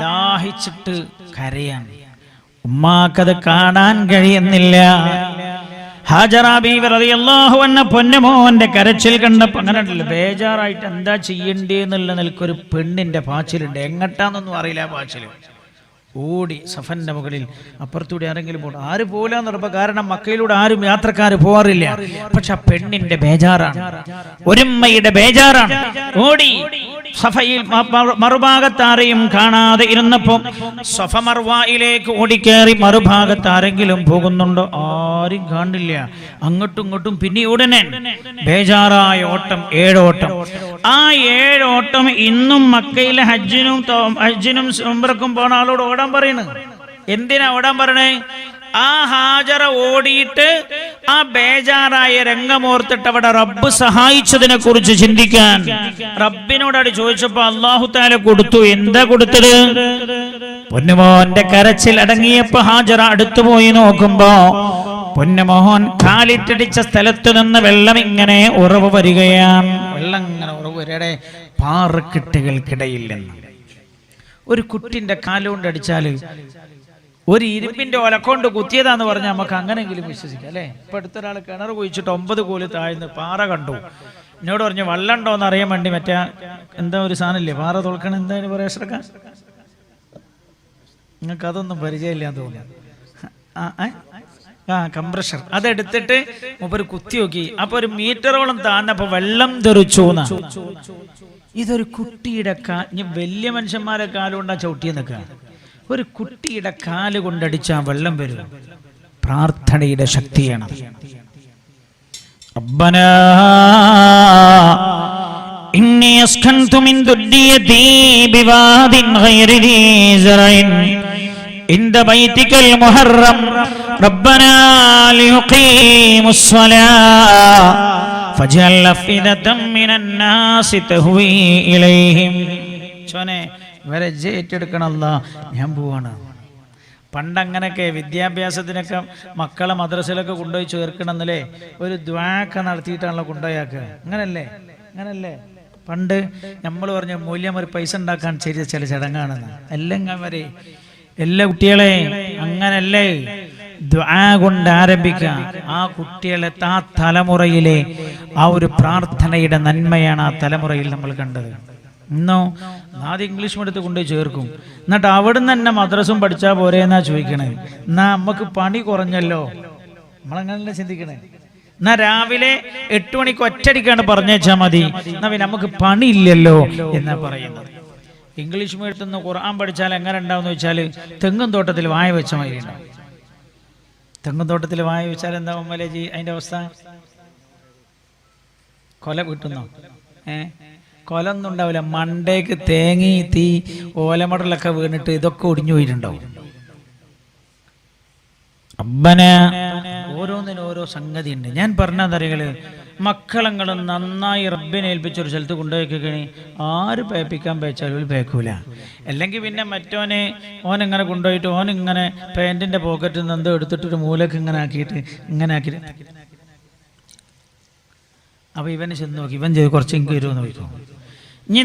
S1: ദാഹിച്ചിട്ട് കരയാണ്. ഉമ്മാക്കത് കാണാൻ കഴിയുന്നില്ല. ഹാജറ ബീവി റളിയല്ലാഹു അൻഹ പൊന്നുമോന്റെ കരച്ചിൽ കണ്ടപ്പോൾ അങ്ങനെ ബേജാറായിട്ട് എന്താ ചെയ്യണ്ടേന്നുള്ള നിലക്കൊരു പെണ്ണിന്റെ പാച്ചിലുണ്ട്. എങ്ങട്ടാന്നൊന്നും അറിയില്ല ആ പാച്ചില്. ഓടി സഫന്റെ മുകളിൽ അപ്പുറത്തൂടെ ആരെങ്കിലും പോകണം, ആര് പോലാന്ന് ഉറപ്പ്. കാരണം മക്കയിലൂടെ ആരും യാത്രക്കാർ പോവാറില്ല. പക്ഷെ ആ പെണ്ണിന്റെ ബേജാറാണ്, ഒരുമ്മയുടെ ബേജാറാണ്. ഓടി സഫയിൽ മറുഭാഗത്ത് ആരെയും കാണാതെ ഇരുന്നപ്പോൾ സഫ മർവയിലേക്ക് ഓടിക്കേറി മറുഭാഗത്ത് ആരെങ്കിലും പോകുന്നുണ്ടോ? ആരും കാണില്ല. അങ്ങോട്ടും ഇങ്ങോട്ടും പിന്നെ ഉടനെ ബേജാറായ ഓട്ടം, 7 ഓട്ടം. ആ 7 ഓട്ടം ഇന്നും മക്കയിലെ ഹജ്ജിനും ഉംറക്കും പോണ ആളോട് ഓടാൻ പറയണ്. എന്തിനാ ഓടാൻ പറയണേ? ആ ഹാജറ ഓടിയിട്ട് ആ ബേജാറായ രംഗമോർത്തിട്ട് അവിടെ റബ്ബ് സഹായിച്ചതിനെ കുറിച്ച് ചിന്തിക്കാൻ റബ്ബിനോട് ചോദിച്ചപ്പോ അല്ലാഹു തആല കൊടുത്തു. എന്താ കൊടുത്തത്? പൊന്നുമോന്റെ കരച്ചിൽ അടങ്ങിയപ്പോ ഹാജറ അടുത്തുപോയി നോക്കുമ്പോ പൊന്നുമോഹൻ കാലിട്ടടിച്ച സ്ഥലത്ത് നിന്ന് വെള്ളം ഇങ്ങനെ ഉറവ് വരികയാണ്. വെള്ളം ഇങ്ങനെ ഉറവ് വരടെ പാറക്കെട്ടുകൾക്കിടയിൽ നിന്ന്. ഒരു കുട്ടിന്റെ കാലുകൊണ്ട് അടിച്ചാല് ഒരു ഇരുമ്പിന്റെ ഒലക്കൊണ്ട് കുത്തിയതാന്ന് പറഞ്ഞാൽ നമുക്ക് അങ്ങനെങ്കിലും വിശ്വസിക്കാം അല്ലേ? ഇപ്പൊ അടുത്തൊരാൾ കിണർ കുഴിച്ചിട്ട് 9 കോല് താഴ്ന്ന് പാറ കണ്ടു. എന്നോട് പറഞ്ഞു വെള്ളം ഉണ്ടോന്ന് അറിയാൻ വേണ്ടി മറ്റേ എന്താ ഒരു സാധനമില്ലേ പാറ തുളക്കണം, എന്താ പറയാ ശ്രദ്ധിക്കാൻ? നിങ്ങൾക്ക് അതൊന്നും പരിചയമില്ലാന്ന് തോന്നുന്നു. കംപ്രഷർ അതെടുത്തിട്ട് മൂപ്പര് കുത്തി നോക്കി. അപ്പൊ ഒരു മീറ്ററോളം താന്നപ്പോ വെള്ളം തെറിച്ചു. ഇതൊരു കുട്ടിയുടെ വലിയ മനുഷ്യന്മാരെ കാലുകൊണ്ടാ ചവിട്ടിയെന്നൊക്കെ. ഒരു കുട്ടിയുടെ കാല് കൊണ്ടടിച്ചാൽ വെള്ളം വരും. പ്രാർത്ഥനയുടെ ശക്തിയാണ്. റബ്ബനാ ഇന്നി അസ്കൻതു മിൻ ദുർരിയതി ബിവാദിൻ ഗൈരി ദീ സറഇൻ ഇൻദ ബൈതികൽ മുഹറം റബ്ബനാ ലിയുഖീമുസ് സ്വലാ ഫജഅൽ അഫ്ഇദതം മിനൻ നാസി തഹ്വീ ഇലൈഹിം. ചോനെ ഇവരെ ഏറ്റെടുക്കണല്ല, ഞാൻ പോവാണ്. പണ്ടങ്ങനൊക്കെ വിദ്യാഭ്യാസത്തിനൊക്കെ മക്കളെ മദ്രസയിലൊക്കെ കൊണ്ടുപോയി ചേർക്കണമെന്നല്ലേ ഒരു ദ്വാക്ക നടത്തിയിട്ടാണല്ലോ കൊണ്ടുപോയാക്കുക. അങ്ങനല്ലേ പണ്ട് നമ്മൾ പറഞ്ഞ മൂല്യം ഒരു പൈസ ഉണ്ടാക്കാൻ ചെയ്ത ചില ചടങ്ങാണെന്ന്. എല്ലാ കുട്ടികളെ അങ്ങനല്ലേ ദ്വാ കൊണ്ട് ആരംഭിക്കുക. ആ കുട്ടികളെ ആ തലമുറയിലെ ആ ഒരു പ്രാർത്ഥനയുടെ നന്മയാണ് ആ തലമുറയിൽ നമ്മൾ കണ്ടത്. ഇന്നോ ആദ്യം ഇംഗ്ലീഷ് മീഡിയത്തിൽ കൊണ്ടുപോയി ചേർക്കും, എന്നിട്ട് അവിടെ നിന്ന് തന്നെ മദ്രസും പഠിച്ചാൽ പോരെ എന്നാ ചോദിക്കണേ. എന്നാ നമുക്ക് പണി കുറഞ്ഞല്ലോ, നമ്മളങ്ങനല്ലേ ചിന്തിക്കണേ. എന്നാ രാവിലെ 8 മണിക്ക് ഒറ്റടിക്കാണ് പറഞ്ഞേച്ചാൽ മതി, എന്നാ പിന്നെ നമുക്ക് പണിയില്ലല്ലോ എന്നാ പറയുന്നത്. ഇംഗ്ലീഷ് മീഡിയത്തിൽ നിന്ന് ഖുർആൻ പഠിച്ചാൽ എങ്ങനെ ഉണ്ടാവും വെച്ചാൽ തെങ്ങും തോട്ടത്തിൽ വായ വെച്ച മാതിരി ഉണ്ടാവും. തെങ്ങും തോട്ടത്തിൽ വായ വെച്ചാൽ എന്താവും മലേജി അതിന്റെ അവസ്ഥ? കൊല കിട്ടുന്നോ? കൊലൊന്നും ഉണ്ടാവില്ല. മണ്ടേക്ക് തേങ്ങി തീ ഓലമടലൊക്കെ വീണിട്ട് ഇതൊക്കെ ഒടിഞ്ഞു പോയിട്ടുണ്ടാവും. അബ്ബനെ ഓരോന്നിനും ഓരോ സംഗതി ഉണ്ട്. ഞാൻ പറഞ്ഞതറികള് മക്കളങ്ങളും നന്നായി റബ്ബിനെ ഏൽപ്പിച്ചൊരു സ്ഥലത്ത് കൊണ്ടുപോയിക്കണി ആര് പേപ്പിക്കാൻ പേച്ചാലും പേക്കൂല. അല്ലെങ്കിൽ പിന്നെ മറ്റോനെ ഓനിങ്ങനെ കൊണ്ടുപോയിട്ട് ഓനിങ്ങനെ പാൻറ്റിന്റെ പോക്കറ്റിൽ നിന്ന് എന്തോ എടുത്തിട്ടൊരു മൂലക്ക് ഇങ്ങനെ ആക്കിയിട്ട് അപ്പൊ ഇവന് ചെന്ന് നോക്കി, ഇവൻ ചെയ്ത് കുറച്ച് എനിക്ക് വരുമെന്ന് ചോദിക്കും. ഇനി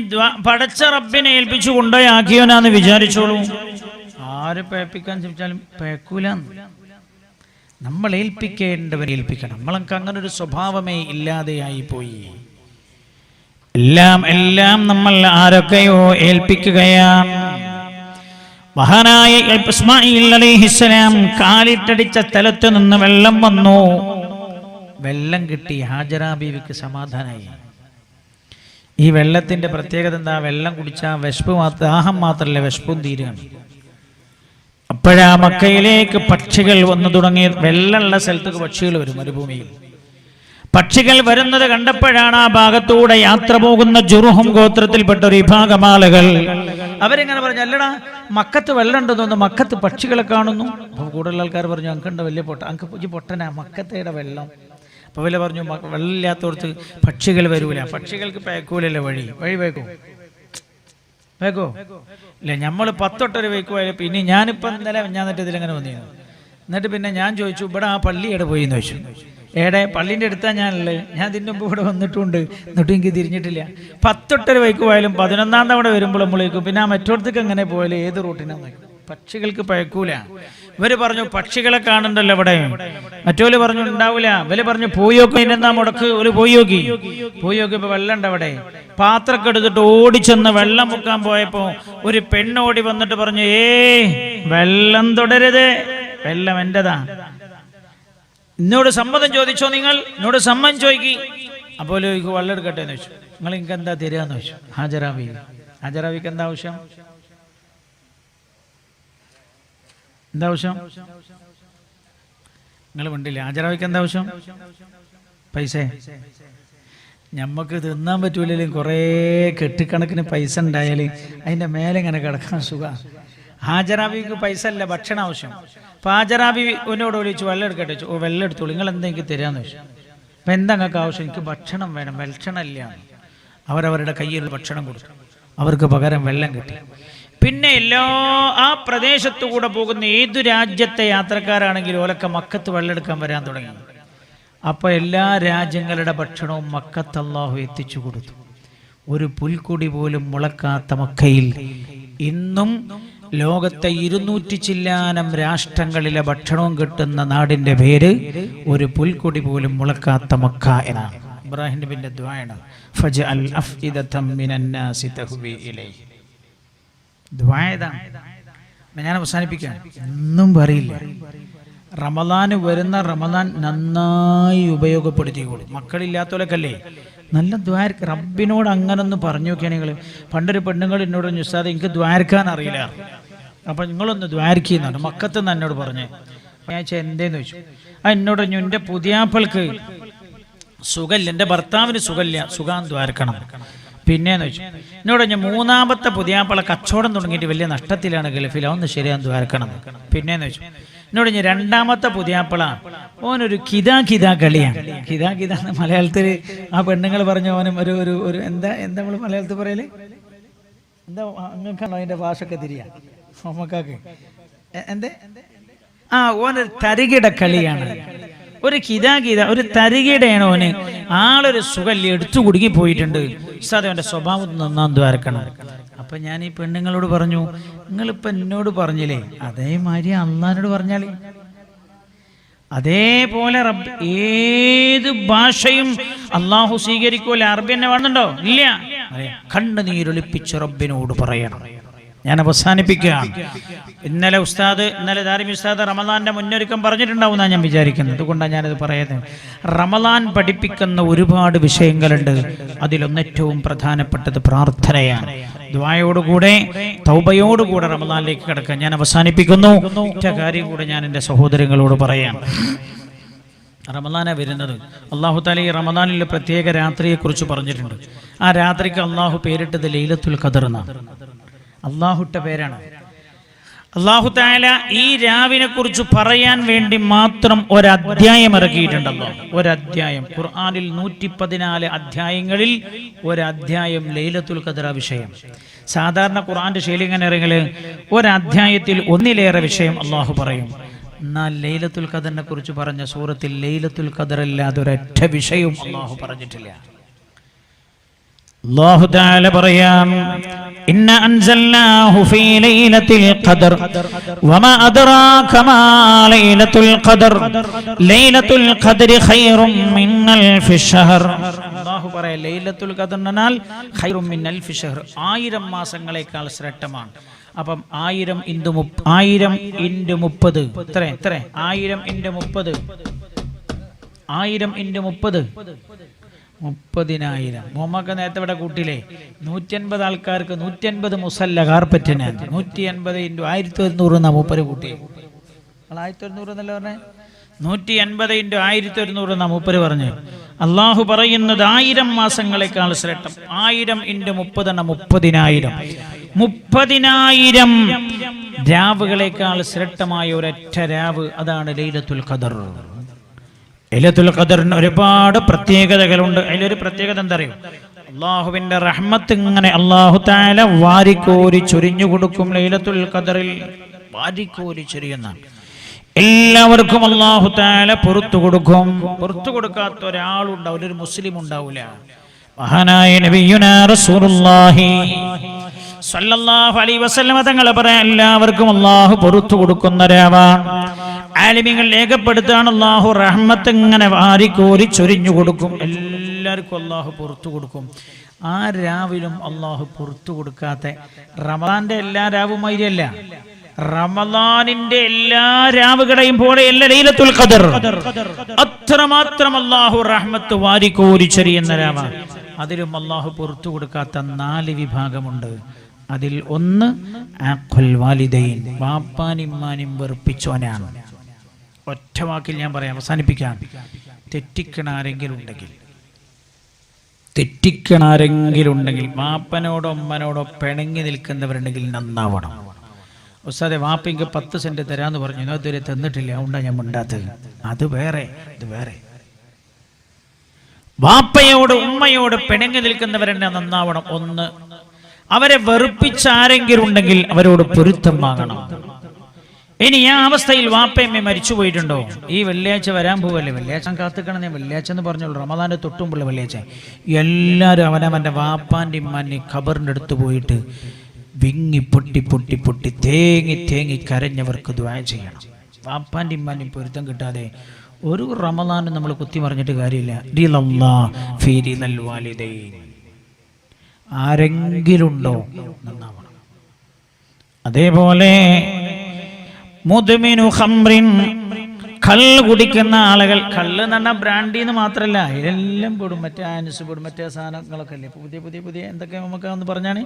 S1: പടച്ച റബ്ബിനെ ഏൽപ്പിച്ചു കൊണ്ടുപോയി ആക്കിയോനാന്ന് വിചാരിച്ചോളൂ. ആര് പേപ്പിക്കാൻ ശ്രമിച്ചാലും പേക്കൂല. നമ്മൾ ഏൽപ്പിക്കേണ്ടവരെ ഏൽപ്പിക്കണം. നമ്മൾക്ക് അങ്ങനെ ഒരു സ്വഭാവമേ ഇല്ലാതെയായി പോയി. എല്ലാം നമ്മൾ ആരൊക്കെയോ ഏൽപ്പിക്കുകയാണ്. മഹാനായ ഇസ്മാഈൽ അലൈഹിസ്സലാം കാലിട്ടടിച്ച സ്ഥലത്ത് നിന്ന് വെള്ളം വന്നു. വെള്ളം കിട്ടി. ഹാജറ ബീവിക്ക് സമാധാനമായി. ഈ വെള്ളത്തിന്റെ പ്രത്യേകത എന്താ? വെള്ളം കുടിച്ചാൽ വിശപ്പ് ദാഹം മാത്രമല്ല, വിശപ്പും തീരുകയാണ്. അപ്പോഴാ മക്കയിലേക്ക് പക്ഷികൾ വന്നു തുടങ്ങി. വെള്ളമുള്ള സ്ഥലത്തേക്ക് പക്ഷികൾ വരും. മരുഭൂമിയിൽ പക്ഷികൾ വരുന്നത് കണ്ടപ്പോഴാണ് ആ ഭാഗത്തൂടെ യാത്ര പോകുന്ന ജുർഹും ഗോത്രത്തിൽപ്പെട്ട ഒരു വിഭാഗം ആളുകൾ അവരെങ്ങനെ പറഞ്ഞു, അല്ലടാ മക്കത്ത് വെള്ളം ഉണ്ടെന്ന് തോന്നുന്നു, മക്കത്ത് പക്ഷികളെ കാണുന്നു. അപ്പൊ കൂടുതൽ ആൾക്കാർ പറഞ്ഞു, അങ്കണ്ട വലിയ പൊട്ടനാ മക്കത്തയുടെ വെള്ളം. അപ്പൊ വില പറഞ്ഞു, വെള്ളമില്ലാത്തടത്ത് പക്ഷികൾ വരൂല, പക്ഷികൾക്ക് പേക്കൂലല്ലേ വഴി വേക്കോ ഇല്ല. നമ്മൾ 10 വയ്ക്കുവായാലും പിന്നെ ഞാനിപ്പോൾ ഇന്നലെ ഞാൻ എന്നിട്ട് ഇതിലെങ്ങനെ വന്നിരുന്നു. എന്നിട്ട് പിന്നെ ഞാൻ ചോദിച്ചു, ഇവിടെ ആ പള്ളി എവിടെ പോയി എന്ന് ചോദിച്ചു. ഏടെ പള്ളീൻ്റെ അടുത്താ ഞാനുള്ളത്, ഞാൻ ഇതിൻ്റെ മുമ്പ് ഇവിടെ വന്നിട്ടുണ്ട്, എന്നിട്ടും എനിക്ക് തിരിഞ്ഞിട്ടില്ല. 10 വയ്ക്കുവായാലും 11-ാം തവണ വരുമ്പോൾ നമ്മളേക്കും പിന്നെ ആ മറ്റോടത്തേക്ക് എങ്ങനെ പോയാലും ഏത് റൂട്ടിനാന്ന് നോക്കും. പക്ഷികൾക്ക് പഴക്കൂല. ഇവര് പറഞ്ഞു പക്ഷികളെ കാണണ്ടല്ലോ ഇവിടെ. മറ്റോല് പറഞ്ഞു ഉണ്ടാവൂല. ഇവര് പറഞ്ഞു പോയി നോക്കി. അതിനെന്താ മുടക്ക്? ഒരു പോയി നോക്കിയപ്പോ വെള്ളം ഉണ്ട് അവിടെ. പാത്രമൊക്കെ എടുത്തിട്ട് ഓടിച്ചെന്ന് വെള്ളം മുക്കാൻ പോയപ്പോ ഒരു പെണ്ണോടി വന്നിട്ട് പറഞ്ഞു, വെള്ളം തുടരുത്, വെള്ളം എന്റേതാ. എന്നോട് സമ്മതം ചോദിച്ചോ? നിങ്ങൾ എന്നോട് സമ്മതം ചോദിക്കി. അപ്പോൾ ചോദിക്കും വെള്ളം എടുക്കട്ടെ എന്ന് ചോദിച്ചു. നിങ്ങൾ എനിക്ക് എന്താ തരികയെന്ന് ചോദിച്ചു ഹാജറാബി. ഹാജറാബിക്ക് എന്താ ആവശ്യം? എന്താ ആവശ്യം? നിങ്ങൾ മിണ്ടില്ല. ഹാജറാബിക്ക് എന്താ ആവശ്യം? പൈസ. ഞമ്മക്ക് തിന്നാൻ പറ്റൂലെങ്കിലും കുറേ കെട്ടിക്കണക്കിന് പൈസ ഉണ്ടായാൽ അതിൻ്റെ മേലെ ഇങ്ങനെ കിടക്കാൻ സുഖമാണ്. ഹാജറാബിക്ക് പൈസ അല്ല, ഭക്ഷണം ആവശ്യം. അപ്പോൾ ഹാജറാബി എന്നോട് വിളിച്ചു വെള്ളം എടുക്കട്ടെ ചോദിച്ചു. ഓ വെള്ളം എടുത്തോളൂ, നിങ്ങൾ എന്താ എനിക്ക് തരാമെന്ന് ചോദിച്ചു. അപ്പം എന്താ നിങ്ങൾക്ക് ആവശ്യം? എനിക്ക് ഭക്ഷണം വേണം. ഭക്ഷണം ഇല്ല. അവരവരുടെ കയ്യിൽ ഭക്ഷണം കൊടുത്തു, അവർക്ക് പകരം വെള്ളം കിട്ടി. പിന്നെ ആ പ്രദേശത്തു കൂടെ പോകുന്ന ഏതു രാജ്യത്തെ യാത്രക്കാരാണെങ്കിലും ഓലൊക്കെ മക്കത്ത് വെള്ളം എടുക്കാൻ വരാൻ തുടങ്ങി. അപ്പോൾ എല്ലാ രാജ്യങ്ങളുടെ ഭക്ഷണവും മക്കത്ത് അല്ലാഹു എത്തിച്ചു കൊടുത്തു. ഒരു പുൽക്കൊടി പോലും മുളക്കാത്ത മക്കയിൽ ഇന്നും ലോകത്തെ 200 ചില്ലാനം രാഷ്ട്രങ്ങളിലെ ഭക്ഷണവും കിട്ടുന്ന നാടിന്റെ പേര് ഒരു പുൽക്കൊടി പോലും മുളക്കാത്ത മക്ക എന്നാണ്. ഇബ്രാഹിം നബിന്റെ ദുആയാണ് ഫജ്അൽ അഫ്ഇദതം മിനന്നാസി തഹ്വി ഇലൈഹി. ഞാൻ അവസാനിപ്പിക്കുകയാണ്. ഒന്നും പറയില്ല. റമദാന് വരുന്ന റമദാൻ നന്നായി ഉപയോഗപ്പെടുത്തിക്കോളും. മക്കളില്ലാത്തവരൊക്കെയല്ലേ നല്ല ദ്വാരക്ക റബ്ബിനോട് അങ്ങനൊന്ന് പറഞ്ഞു നോക്കിയാൽ. പണ്ടൊരു പെണ്ണുങ്ങൾ എന്നോട് ഉസ്താദ് എനിക്ക് ദ്വാരക്കാൻ അറിയില്ല, അപ്പം നിങ്ങളൊന്ന് ദ്വാരക്കുന്നാണ് മക്കത്ത് നിന്ന് എന്നോട് പറഞ്ഞേ. ഞാൻ എന്തേന്ന് ചോദിച്ചു. എന്നോട് പറഞ്ഞു എൻ്റെ പുതിയാപ്പൾക്ക് സുഖമില്ല, എൻ്റെ ഭർത്താവിന് സുഖമില്ല, സുഖാൻ ദ്വാരക്കണം. പിന്നെയെന്ന് വെച്ചു എന്നോട് ഞാൻ 3ാമത്തെ പുതിയാപ്പള കച്ചവടം തുടങ്ങിയിട്ട് വലിയ നഷ്ടത്തിലാണ് ഗൾഫിൽ, ഒന്ന് ശരിയാൻ ദ്വാരക്കണം. പിന്നെയെന്ന് വെച്ചു എന്നോട് ഞാൻ 2ാമത്തെ പുതിയാപ്പള ഓനൊരു കിതാ കളിയാണ്. കിതാ എന്ന് മലയാളത്തിൽ ആ പെണ്ണുങ്ങൾ പറഞ്ഞ ഓനും ഒരു എന്താ നമ്മൾ മലയാളത്തിൽ പറയല് എന്താ അങ്ങക്കാണോ അതിൻ്റെ ഭാഷയൊക്കെ തിരിയാ നമുക്കൊക്കെ എന്തേ ഓനൊരു തരികിട കളിയാണ്. ഒരു കിതാ ഒരു തരികിടയാണ് ഓന്. ആളൊരു സുഖല്യ എടുത്തു കുടുങ്ങി പോയിട്ടുണ്ട്. ഉസ്താദ് അവൻ്റെ സ്വഭാവം നന്നാൻ ദ്വാരക്കണം. അപ്പൊ ഞാൻ ഈ പെണ്ണുങ്ങളോട് പറഞ്ഞു, നിങ്ങളിപ്പോൾ എന്നോട് പറഞ്ഞില്ലേ അതേമാതിരി അള്ളാഹിനോട് പറഞ്ഞാൽ അതേപോലെ റബ്ബ് ഏത് ഭാഷയും അള്ളാഹു സ്വീകരിക്കൂല. അറബി തന്നെ വേണമെന്നുണ്ടോ? ഇല്ല. കണ്ണുനീരൊലിപ്പിച്ച് റബ്ബിനോട് പറയണം. ഞാൻ അവസാനിപ്പിക്കുകയാണ്. ഇന്നലെ ദാരിമി ഉസ്താദ് റമദാന്റെ മുന്നൊരുക്കം പറഞ്ഞിട്ടുണ്ടാവുമെന്നാണ് ഞാൻ വിചാരിക്കുന്നത്. അതുകൊണ്ടാണ് ഞാനത് പറയുന്നത്. റമദാൻ പഠിപ്പിക്കുന്ന ഒരുപാട് വിഷയങ്ങളുണ്ട്. അതിലൊന്നേറ്റവും പ്രധാനപ്പെട്ടത് പ്രാർത്ഥനയാണ്. ദുആയോടുകൂടെ തൗബയോടുകൂടെ റമദാനിലേക്ക് കിടക്കാൻ ഞാൻ അവസാനിപ്പിക്കുന്നു. ഒറ്റ കാര്യം കൂടെ ഞാൻ എൻ്റെ സഹോദരങ്ങളോട് പറയാം. റമദാനാണ് വരുന്നത്. അല്ലാഹു തആല ഈ റമദാനിലെ പ്രത്യേക രാത്രിയെക്കുറിച്ച് പറഞ്ഞിട്ടുണ്ട്. ആ രാത്രിക്ക് അല്ലാഹു പേരിട്ടത് ലൈലത്തുൽ ഖദർ എന്നാണ്. അല്ലാഹുവിന്റെ പേരാണ്. അല്ലാഹു തആല ഈ രാവിനെ കുറിച്ച് പറയാൻ വേണ്ടി മാത്രം ഒരധ്യായം ഇറക്കിയിട്ടുണ്ടല്ലോ. ഒരധ്യായം ഖുർആനിൽ 114 അധ്യായങ്ങളിൽ ഒരധ്യായം ലൈലത്തുൽ ഖദർ വിഷയം. സാധാരണ ഖുർആന്റെ ശൈലി എങ്ങനെ ഇറങ്ങല്? ഒരധ്യായത്തിൽ ഒന്നിലേറെ വിഷയം അല്ലാഹു പറയും. എന്നാൽ ലൈലത്തുൽ ഖദറിനെ കുറിച്ച് പറഞ്ഞ സൂറത്തിൽ ലൈലത്തുൽ ഖദർ അല്ലാതെ ഒരൊറ്റ വിഷയവും അല്ലാഹു പറഞ്ഞിട്ടില്ല. അല്ലാഹു തആല പറയാം, ഇന്ന അൻസൽനാഹു ഫീ ലൈലത്തിൽ ഖദർ വമാ അദ്റാക മാ ലൈലത്തുൽ ഖദർ ലൈലത്തുൽ ഖദരി ഖൈറും മിൻ അൽഫി ശഹർ. അല്ലാഹു പറയാ ലൈലത്തുൽ ഖദർ എന്നാൽ ഖൈറും മിൻ അൽഫി ശഹർ, 1000 മാസങ്ങളേക്കാൾ ശ്രേഷ്ഠമാണ്. അപ്പം 1000 × 30 എത്ര? 1000 × 30 1000 × 30 30,000. മുഹമ്മദ് നേരത്തെ ഇവിടെ കൂട്ടിയില്ലേ 150 ആൾക്കാർക്ക് 150 മുസല്ല കാർപ്പറ്റിന് 180 × 1100 എന്നാ മൂപ്പര് കൂട്ടി. 1100 എന്നല്ല പറഞ്ഞേ, 180 × 1100 എന്നാ മൂപ്പര് പറഞ്ഞു. അള്ളാഹു പറയുന്നത് 1000 മാസങ്ങളെക്കാൾ ശ്രേഷ്ഠം. 1000 × 30 എന്ന 30,000. 30,000 രാവുകളെക്കാൾ ശ്രേഷ്ഠമായ ഒരൊറ്റ രാവ്, അതാണ് ലൈലത്തുൽ ഖദർ. ലൈലത്തുൽ ഖദറിന് ഒരുപാട് പ്രത്യേകതകളുണ്ട്. അതിലൊരു പ്രത്യേകത എന്താ അറിയോ? അള്ളാഹുവിന്റെ റഹ്മത്ത് ഇങ്ങനെ അള്ളാഹു തആല വാരിക്കോരി ചൊരിഞ്ഞു കൊടുക്കും. ലൈലത്തുൽ ഖദറിൽ വാരിക്കോരി ചൊരിയുന്ന എല്ലാവർക്കും അള്ളാഹു തആല പുറത്തു കൊടുക്കും. പുറത്തു കൊടുക്കാത്ത ഒരാളുണ്ടാവില്ല, ഒരു മുസ്ലിം ഉണ്ടാവില്ല. മഹാനായ നബിയുനാ റസൂലുള്ളാഹി സ്വല്ലല്ലാഹു അലൈഹി വസല്ലം തങ്ങൾ പറയാൻ എല്ലാവർക്കും അള്ളാഹു പുറത്തു കൊടുക്കുന്ന രാവാണ്. ആലിമീങ്ങൾ രേഖപ്പെടുത്താണ് അള്ളാഹു റഹ്മത്ത് ഇങ്ങനെ വാരിക്കോരി ചൊരിഞ്ഞു കൊടുക്കും. എല്ലാവർക്കും അള്ളാഹു പുറത്തു കൊടുക്കും. ആ രാവിലും അള്ളാഹു പുറത്തു കൊടുക്കാത്ത റമദാന്റെ എല്ലാ രാവും മാതിരിയല്ല. റമളാനിന്റെ എല്ലാ രാവുകളെയും പോലെയല്ല ലൈലത്തുൽ ഖദർ. അത്രമാത്രം അല്ലാഹു റഹ്മത്ത് വാരിക്കോരി ചൊരിയുന്ന രാവാണ്. അതിലും അല്ലാഹു പുറത്തു കൊടുക്കാത്ത 4 വിഭാഗമുണ്ട്. അതിൽ ഒന്ന് അഖുൽ വാലിദൈൻ, വാപ്പാനിമ്മാനും വെറുപ്പിച്ചോനാണ്. ഒറ്റ വാക്കിൽ ഞാൻ പറയാം, അവസാനിപ്പിക്കാം. തെറ്റിക്കണ ആരെങ്കിലും ഉണ്ടെങ്കിൽ വാപ്പനോടോ അമ്മനോടോ പിണങ്ങി നിൽക്കുന്നവരുണ്ടെങ്കിൽ നന്നാവണം. ഉസ്താദെ വാപ്പ എനിക്ക് 10 സെന്റ് തരാന്ന് പറഞ്ഞു, ഇതുവരെ തന്നിട്ടില്ല, അതുകൊണ്ടാണ് ഞാൻ മിണ്ടാത്തത്. അത് വേറെ, ഇത് വേറെ. വാപ്പയോട് ഉമ്മയോട് പിണങ്ങി നിൽക്കുന്നവരെന്നെ നന്നാവണം. ഒന്ന്, അവരെ വെറുപ്പിച്ച ആരെങ്കിലും ഉണ്ടെങ്കിൽ അവരോട് പൊരുത്തം വാങ്ങണം. ഇനി ആ അവസ്ഥയിൽ വാപ്പയമ്മ മരിച്ചു പോയിട്ടുണ്ടോ? ഈ വെള്ളിയാഴ്ച വരാൻ പോവല്ലേ, വെള്ളിയാഴ്ച കാത്തുക്കണം. ഞാൻ വെള്ളിയാഴ്ച എന്ന് പറഞ്ഞോളൂ, റമദാന്റെ തൊട്ടുമുള്ള വെള്ളിയാഴ്ച. എല്ലാവരും അവനവൻ്റെ വാപ്പാൻ്റെ ഇമ്മാൻ്റെ ഖബറിൻ്റെ അടുത്ത് പോയിട്ട് വിങ്ങി പൊട്ടി തേങ്ങി കരഞ്ഞവർക്ക് ദുആ ചെയ്യണം. വാപ്പാൻ്റെ ഇമ്മാൻ്റെ പൊരുത്തം കിട്ടാതെ ഒരു റമദാനും നമ്മൾ കുത്തി മറിഞ്ഞിട്ട് കാര്യമില്ല. ആരെങ്കിലും ഉണ്ടോ? നന്നാവണം. അതേപോലെ മുദ്മിനു ഖംറിൻ, കള്ള് കുടിക്കുന്ന ആളുകൾ. കള്ള് എന്ന് പറഞ്ഞാൽ ബ്രാൻഡിന്ന് മാത്രമല്ല, ഇതെല്ലാം പെടും. മറ്റേ ആനസ് പെടും, മറ്റേ സാധനങ്ങളൊക്കെ അല്ലേ പുതിയ എന്തൊക്കെ നമുക്ക് ഒന്ന് പറഞ്ഞാണ്.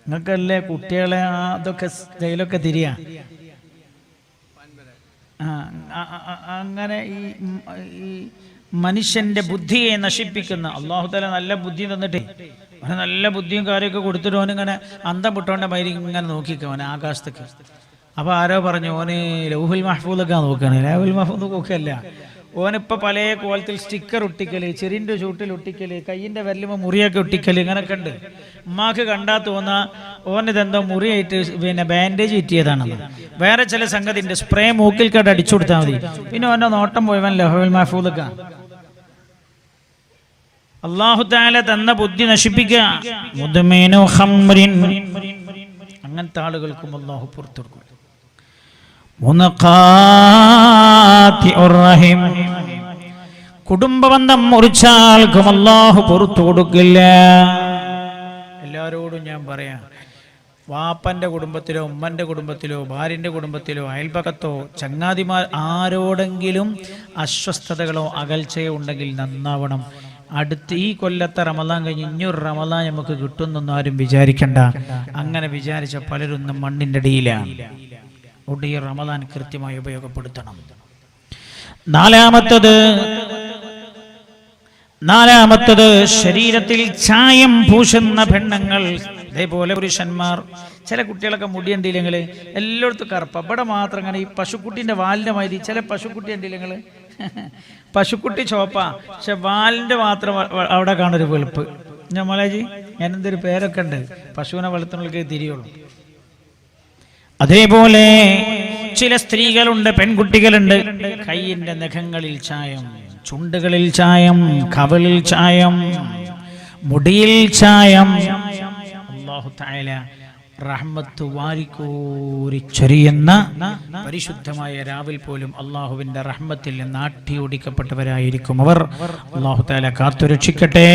S1: നിങ്ങൾക്കല്ലേ കുട്ടികളെ അതൊക്കെ ജയിലൊക്കെ തിരിയാ. അങ്ങനെ ഈ മനുഷ്യന്റെ ബുദ്ധിയെ നശിപ്പിക്കുന്ന അല്ലാഹു തആല നല്ല ബുദ്ധി തന്നിട്ട് നല്ല ബുദ്ധിയും കാര്യമൊക്കെ കൊടുത്തിട്ട് ഓനിങ്ങനെ അന്തം വിട്ടോണ്ട മാതിരി ഇങ്ങനെ നോക്കിക്കോ ഓനെ ആകാശത്തേക്ക്. അപ്പോൾ ആരോ പറഞ്ഞു ഓന് ലൗഹുൽ മഹ്ഫൂദൊക്കെ നോക്കുകയാണ്. ലൗഹുൽ മഹ്ഫൂദ് നോക്കുകയല്ല, ഓനിപ്പോൾ പല കോലത്തിൽ സ്റ്റിക്കർ ഒട്ടിക്കല്, ചെറിൻ്റെ ചൂട്ടിൽ ഒട്ടിക്കല്, കയ്യിൻ്റെ വിരലുമ്പോൾ മുറിയൊക്കെ ഒട്ടിക്കല്, ഇങ്ങനൊക്കെ ഉണ്ട്. ഉമ്മാക്ക് കണ്ടാൽ തോന്നാ ഓനിതെന്തോ മുറിയായിട്ട് ബാൻഡേജ് ചുറ്റിയതാണെന്ന്. വേറെ ചില സംഗതി ഉണ്ട്, സ്പ്രേ മൂക്കിൽ കണ്ട് അടിച്ചു കൊടുത്താൽ മതി, പിന്നെ ഓൻ്റെ നോട്ടം പോയവൻ ലൗഹുൽ മഹ്ഫൂദൊക്കെ. അല്ലാഹു തആല തന്ന ബുദ്ധി നശിപ്പിക്കുക. മുദ്മിനു ഖംറിൻ, അങ്ങനത്തെ ആളുകൾക്കും അല്ലാഹു പുറത്തു കൊടുക്കും. കുടുംബബന്ധം മുറിച്ചാൽക്കും അല്ലാഹു പുറത്തു കൊടുക്കില്ല. എല്ലാവരോടും ഞാൻ പറയാം, വാപ്പന്റെ കുടുംബത്തിലോ ഉമ്മന്റെ കുടുംബത്തിലോ ഭാര്യന്റെ കുടുംബത്തിലോ അയൽപക്കത്തോ ചങ്ങാതിമാർ ആരോടെങ്കിലും അസ്വസ്ഥതകളോ അകൽച്ചയോ ഉണ്ടെങ്കിൽ നന്നാവണം. അടുത്ത് ഈ കൊല്ലത്തെ റമദാൻ കഴിഞ്ഞ് ഇഞ്ഞൊരു റമദാൻ നമുക്ക് കിട്ടുന്നൊന്നും ആരും വിചാരിക്കണ്ട. അങ്ങനെ വിചാരിച്ച പലരും മണ്ണിൻ്റെ അടിയിലാണ്. ഈ റമദാൻ കൃത്യമായി ഉപയോഗപ്പെടുത്തണം. നാലാമത്തത് ശരീരത്തിൽ ചായം പൂശുന്ന പെണ്ണുങ്ങൾ, അതേപോലെ പുരുഷന്മാർ. ചില കുട്ടികളൊക്കെ മുടി ഉണ്ടില്ലെങ്കിൽ എല്ലായിടത്തും കറുപ്പ, ഇവിടെ മാത്രം അങ്ങനെ ഈ പശുക്കുട്ടിൻ്റെ വാലിൻ്റെ മാതിരി. ചില പശുക്കുട്ടി ഉണ്ടില്ലെങ്കിൽ പശുക്കുട്ടി ചോപ്പ, പക്ഷെ വാലിൻ്റെ മാത്രം അവിടെ കാണൊരു വെളുപ്പ്. ഞാൻ മോളേജി ഞാനെന്തൊരു പേരൊക്കെ ഉണ്ട്, പശുവിനെ വളർത്തുന്നവർക്ക് തിരിയുള്ളൂ. അതേപോലെ ചില സ്ത്രീകളുണ്ട്, പെൺകുട്ടികളുണ്ട്, കയ്യിന്റെ നഖങ്ങളിൽ ചായം, ചുണ്ടുകളിൽ ചായം, കവിളിൽ ചായം, മുടിയിൽ ചായം. അല്ലാഹു തആല റഹ്മത്ത് വാരിക്കോരി ചൊരിയുന്ന പരിശുദ്ധമായ രാവിൽ പോലും അല്ലാഹുവിന്റെ റഹ്മത്തിൽ നിന്ന് ആട്ടി ഓടിക്കപ്പെട്ടവരായിരിക്കും അവർ. അല്ലാഹു തആല കാത്തുരക്ഷിക്കട്ടെ.